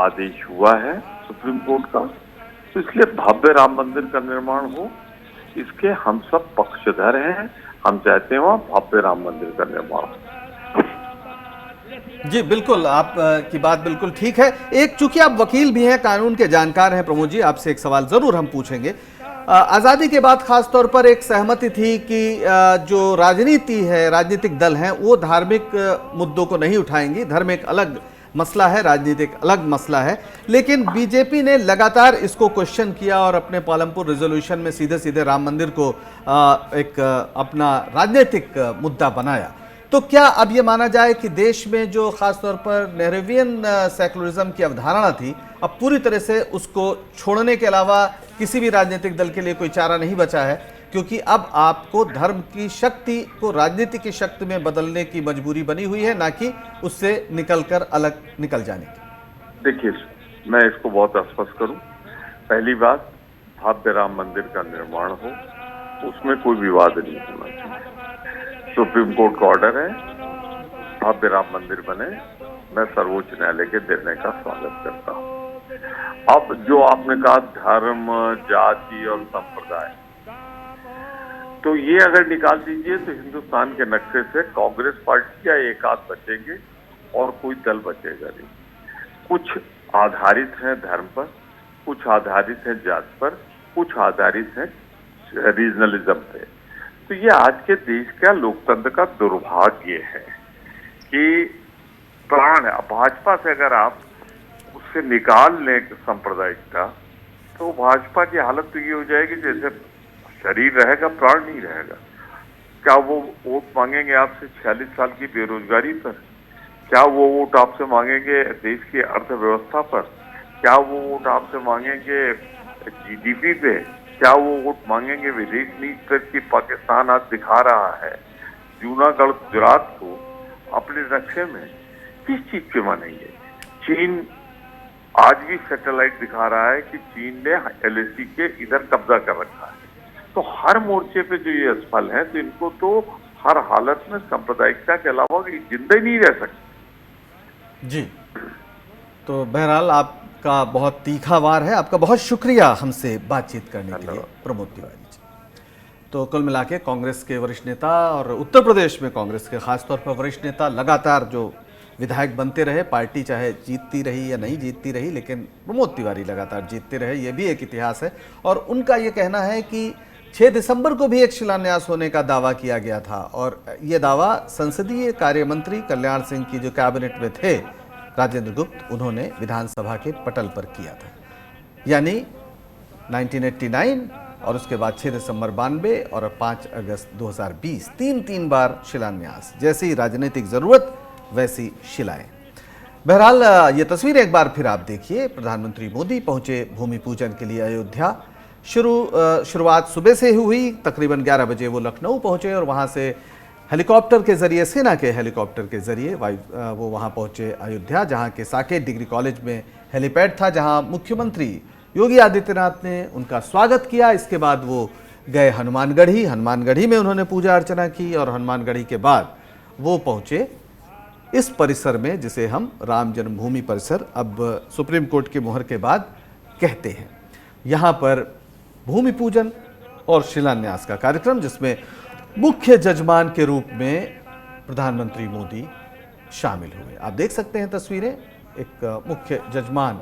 आदेश हुआ है सुप्रीम कोर्ट का, तो इसलिए भव्य राम मंदिर का निर्माण हो, इसके हम सब पक्षधर हैं। हम चाहते हैं वहां भव्य राम मंदिर का निर्माण। जी बिल्कुल, आप की बात बिल्कुल ठीक है। एक, चूंकि आप वकील भी हैं, कानून के जानकार हैं प्रमोद जी, आपसे एक सवाल जरूर हम पूछेंगे। आज़ादी के बाद खासतौर पर एक सहमति थी कि जो राजनीति है, राजनीतिक दल हैं, वो धार्मिक मुद्दों को नहीं उठाएंगी। धर्म एक अलग मसला है, राजनीति एक अलग मसला है। लेकिन बीजेपी ने लगातार इसको क्वेश्चन किया और अपने पालमपुर रेजोल्यूशन में सीधे सीधे राम मंदिर को एक अपना राजनीतिक मुद्दा बनाया। तो क्या अब ये माना जाए कि देश में जो खासतौर पर नेहरूवियन सेकुलरिज्म की अवधारणा थी, अब पूरी तरह से उसको छोड़ने के अलावा किसी भी राजनीतिक दल के लिए कोई चारा नहीं बचा है, क्योंकि अब आपको धर्म की शक्ति को राजनीति की शक्ति में बदलने की मजबूरी बनी हुई है, ना कि उससे निकलकर अलग निकल जाने की? देखिए, मैं इसको बहुत स्पष्ट करूं। पहली बात, भव्य राम मंदिर का निर्माण हो, उसमें कोई विवाद नहीं होना चाहिए। सुप्रीम कोर्ट का ऑर्डर है, भव्य राम मंदिर बने, मैं सर्वोच्च न्यायालय के निर्णय का स्वागत करता हूँ। अब जो आपने कहा धर्म, जाति और संप्रदाय, तो ये अगर निकाल दीजिए तो हिंदुस्तान के नक्शे से कांग्रेस पार्टी या एक आध बचेंगे और कोई दल बचेगा नहीं। कुछ आधारित हैं धर्म पर, कुछ आधारित हैं जात पर, कुछ आधारित हैं रीजनलिज्म पे। तो ये आज के देश का लोकतंत्र का दुर्भाग्य है कि प्राण है। भाजपा से अगर आप उससे निकाल लें सांप्रदायिकता, तो भाजपा की हालत तो ये हो जाएगी जैसे शरीर रहेगा, प्राण नहीं रहेगा। क्या वो वोट मांगेंगे आपसे 46 साल की बेरोजगारी पर? क्या वो वोट आपसे मांगेंगे देश की अर्थव्यवस्था पर? क्या वो वोट आपसे मांगेंगे जीडीपी पे? क्या वो वोट मांगेंगे विदेश नीति पर कि पाकिस्तान आज दिखा रहा है जूनागढ़ गुजरात को अपने नक्शे में किस चीज पे मानेंगे? चीन आज भी सैटेलाइट दिखा रहा है कि चीन ने LAC के इधर कब्जा कर रखा है। तो हर मोर्चे पे जो ये असफल है, तो इनको तो हर हालत में सांप्रदायिकता के अलावा जिंदा ही नहीं रह सकते। जी, तो बहरहाल आपका बहुत तीखा वार है। आपका बहुत शुक्रिया हमसे बातचीत करने के लिए प्रमोद तिवारी जी। तो कुल मिला के कांग्रेस के वरिष्ठ नेता और उत्तर प्रदेश में कांग्रेस के खासतौर पर वरिष्ठ नेता लगातार जो विधायक बनते रहे, पार्टी चाहे जीतती रही या नहीं जीतती रही, लेकिन प्रमोद तिवारी लगातार जीतते रहे, ये भी एक इतिहास है। और उनका ये कहना है कि 6 दिसंबर को भी एक शिलान्यास होने का दावा किया गया था और ये दावा संसदीय कार्य मंत्री कल्याण सिंह की जो कैबिनेट में थे राजेंद्र गुप्त, उन्होंने विधानसभा के पटल पर किया था। यानी 1989 और उसके बाद 6 दिसंबर 92 और 5 अगस्त 2020, तीन बार शिलान्यास। जैसी राजनीतिक जरूरत वैसी शिलाएं। बहरहाल ये तस्वीर एक बार फिर आप देखिए। प्रधानमंत्री मोदी पहुंचे भूमि पूजन के लिए अयोध्या। शुरुआत सुबह से हुई, तकरीबन 11 बजे वो लखनऊ पहुंचे और वहां से हेलीकॉप्टर के जरिए, सेना के हेलीकॉप्टर के जरिए वो वहां पहुंचे अयोध्या, जहां के साकेत डिग्री कॉलेज में हेलीपैड था, जहां मुख्यमंत्री योगी आदित्यनाथ ने उनका स्वागत किया। इसके बाद वो गए हनुमानगढ़ी में उन्होंने पूजा अर्चना की और हनुमानगढ़ी के बाद वो पहुंचे इस परिसर में, जिसे हम राम जन्मभूमि परिसर अब सुप्रीम कोर्ट की मुहर के बाद कहते हैं। यहाँ पर भूमि पूजन और शिलान्यास का कार्यक्रम, जिसमें मुख्य जजमान के रूप में प्रधानमंत्री मोदी शामिल हुए। आप देख सकते हैं तस्वीरें, एक मुख्य जजमान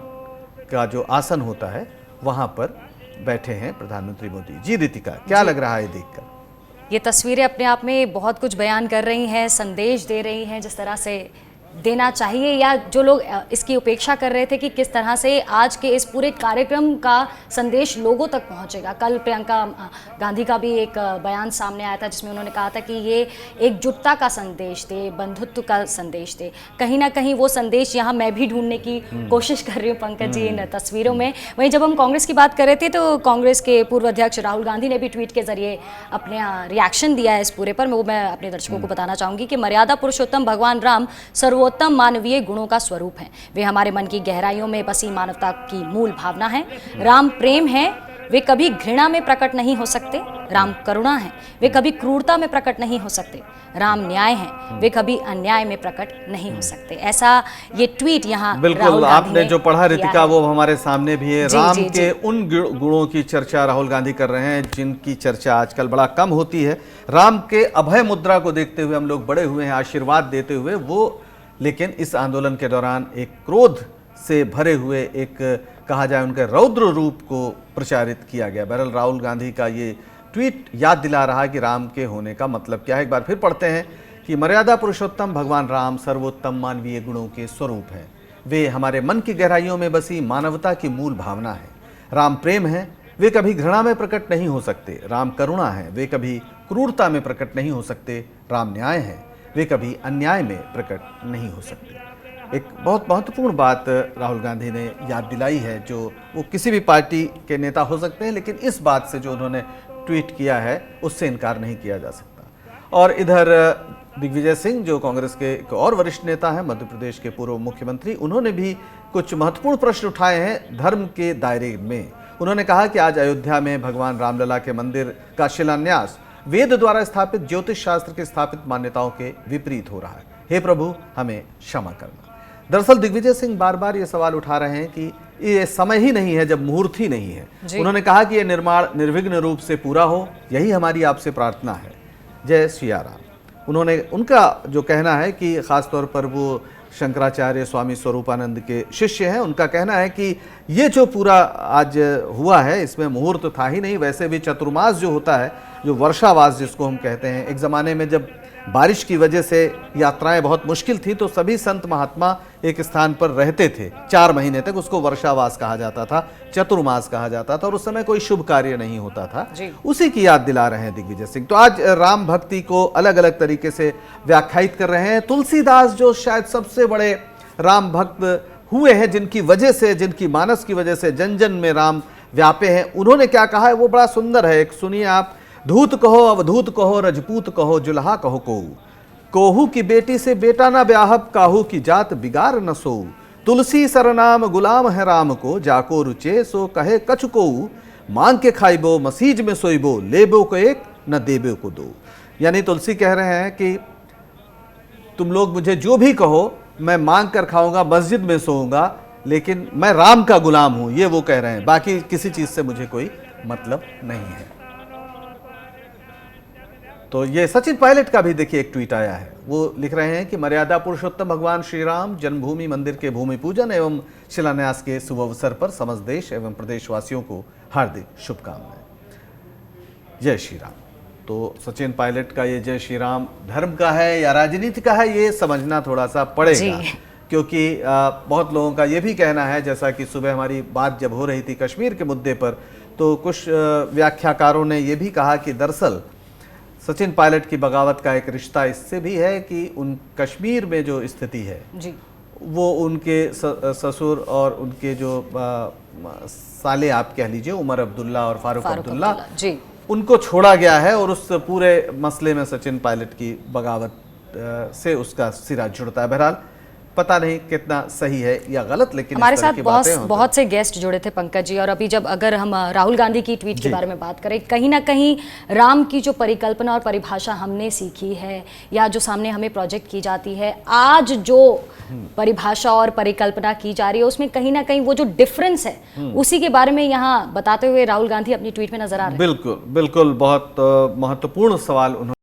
का जो आसन होता है वहां पर बैठे हैं प्रधानमंत्री मोदी। जी रितिका, क्या लग रहा है देखकर? ये तस्वीरें अपने आप में बहुत कुछ बयान कर रही हैं, संदेश दे रही हैं, जिस तरह से देना चाहिए, या जो लोग इसकी उपेक्षा कर रहे थे कि किस तरह से आज के इस पूरे कार्यक्रम का संदेश लोगों तक पहुंचेगा। कल प्रियंका गांधी का भी एक बयान सामने आया था जिसमें उन्होंने कहा था कि ये एकजुटता का संदेश दे, बंधुत्व का संदेश दे। कहीं ना कहीं वो संदेश यहाँ मैं भी ढूंढने की कोशिश कर रही हूँ पंकज जी इन तस्वीरों में। वहीं जब हम कांग्रेस की बात कर रहे थे तो कांग्रेस के पूर्व अध्यक्ष राहुल गांधी ने भी ट्वीट के जरिए अपने रिएक्शन दिया है इस पूरे पर। वो मैं अपने दर्शकों को बताना चाहूँगी कि मर्यादा पुरुषोत्तम भगवान राम सर्वोत्तम मानवीय गुणों का स्वरूप हैं। वे हमारे मन की गहराइयों में बसी मानवता की मूल भावना है। राम प्रेम है, वे कभी घृणा में प्रकट नहीं हो सकते। राम करुणा है, वे कभी क्रूरता में प्रकट नहीं हो सकते। राम न्याय है, वे कभी अन्याय में प्रकट नहीं हो सकते। ऐसा ये ट्वीट यहाँ बिल्कुल आपने जो पढ़ा रितिका वो हमारे सामने भी है। राम के उन गुणों की चर्चा राहुल गांधी कर रहे हैं जिनकी चर्चा आजकल बड़ा कम होती है। राम के अभय मुद्रा को देखते हुए हम लोग बड़े हुए हैं, आशीर्वाद देते हुए वो। लेकिन इस आंदोलन के दौरान एक क्रोध से भरे हुए, एक कहा जाए उनके रौद्र रूप को प्रचारित किया गया। बहरहाल राहुल गांधी का ये ट्वीट याद दिला रहा है कि राम के होने का मतलब क्या है। एक बार फिर पढ़ते हैं कि मर्यादा पुरुषोत्तम भगवान राम सर्वोत्तम मानवीय गुणों के स्वरूप हैं। वे हमारे मन की गहराइयों में बसी मानवता की मूल भावना है। राम प्रेम है, वे कभी घृणा में प्रकट नहीं हो सकते। राम करुणा है, वे कभी क्रूरता में प्रकट नहीं हो सकते। राम न्याय है, वे कभी अन्याय में प्रकट नहीं हो सकते। एक बहुत महत्वपूर्ण बात राहुल गांधी ने याद दिलाई है, जो वो किसी भी पार्टी के नेता हो सकते हैं, लेकिन इस बात से जो उन्होंने ट्वीट किया है उससे इनकार नहीं किया जा सकता। और इधर दिग्विजय सिंह जो कांग्रेस के एक और वरिष्ठ नेता हैं, मध्य प्रदेश के पूर्व मुख्यमंत्री, उन्होंने भी कुछ महत्वपूर्ण प्रश्न उठाए हैं धर्म के दायरे में। उन्होंने कहा कि आज अयोध्या में भगवान रामलला के मंदिर का शिलान्यास वेद द्वारा स्थापित ज्योतिष शास्त्र के स्थापित मान्यताओं के विपरीत हो रहा है। हे प्रभु, हमें क्षमा करना। दरअसल दिग्विजय सिंह बार बार ये सवाल उठा रहे हैं कि ये समय ही नहीं है जब मुहूर्त ही नहीं है। उन्होंने कहा कि यह निर्माण निर्विघ्न रूप से पूरा हो, यही हमारी आपसे प्रार्थना है। जय सिया राम। उनका जो कहना है कि खासतौर पर वो शंकराचार्य स्वामी स्वरूपानंद के शिष्य हैं, उनका कहना है कि ये जो पूरा आज हुआ है इसमें मुहूर्त था ही नहीं। वैसे भी चतुर्मास जो होता है, जो वर्षावास जिसको हम कहते हैं, एक ज़माने में जब बारिश की वजह से यात्राएं बहुत मुश्किल थी तो सभी संत महात्मा एक स्थान पर रहते थे 4 महीने तक। उसको वर्षावास कहा जाता था, चतुर्मास कहा जाता था, और उस समय कोई शुभ कार्य नहीं होता था। उसी की याद दिला रहे हैं दिग्विजय सिंह। तो आज राम भक्ति को अलग अलग तरीके से व्याख्यायित कर रहे हैं। तुलसीदास जो शायद सबसे बड़े राम भक्त हुए हैं, जिनकी वजह से, जिनकी मानस की वजह से जन जन में राम व्यापे हैं, उन्होंने क्या कहा है वो बड़ा सुंदर है। एक सुनिए आप, धूत कहो अवधूत कहो रजपूत कहो जुल्हा कहो कोहू की बेटी से बेटा न ब्याहब काहू की जात बिगार न सोऊ तुलसी सरनाम गुलाम है राम को जाको रुचे सो कहे कछु को मांग के खाइबो मसीज में सोइबो लेबो को एक न देबो को दो। यानी तुलसी कह रहे हैं कि तुम लोग मुझे जो भी कहो मैं मांग कर खाऊंगा, मस्जिद में सोऊंगा, लेकिन मैं राम का गुलाम हूं, ये वो कह रहे हैं। बाकी किसी चीज से मुझे कोई मतलब नहीं है। तो ये सचिन पायलट का भी देखिए एक ट्वीट आया है। वो लिख रहे हैं कि मर्यादा पुरुषोत्तम भगवान श्री राम जन्मभूमि मंदिर के भूमि पूजन एवं शिलान्यास के शुभ अवसर पर समस्त देश एवं प्रदेशवासियों को हार्दिक शुभकामनाएं। जय श्री राम। तो सचिन पायलट का ये जय श्री राम धर्म का है या राजनीति का है, ये समझना थोड़ा सा पड़ेगा, क्योंकि बहुत लोगों का ये भी कहना है, जैसा कि सुबह हमारी बात जब हो रही थी कश्मीर के मुद्दे पर, तो कुछ व्याख्याकारों ने ये भी कहा कि दरअसल सचिन पायलट की बगावत का एक रिश्ता इससे भी है कि उन कश्मीर में जो स्थिति है जी, वो उनके ससुर और उनके जो साले आप कह लीजिए उमर अब्दुल्ला और फारूक अब्दुल्ला जी, उनको छोड़ा गया है और उस पूरे मसले में सचिन पायलट की बगावत से उसका सिरा जुड़ता है। बहरहाल पता नहीं कितना सही है या गलत, लेकिन हमारे साथ बहुत से गेस्ट जुड़े थे पंकज जी। और अभी जब अगर हम राहुल गांधी की ट्वीट के बारे में बात करें, कहीं ना कहीं राम की जो परिकल्पना और परिभाषा हमने सीखी है या जो सामने हमें प्रोजेक्ट की जाती है, आज जो परिभाषा और परिकल्पना की जा रही है उसमें कहीं ना कहीं वो जो डिफरेंस है उसी के बारे में यहाँ बताते हुए राहुल गांधी अपनी ट्वीट में नजर आ रहे हैं। बिल्कुल बिल्कुल, बहुत महत्वपूर्ण सवाल उन्होंने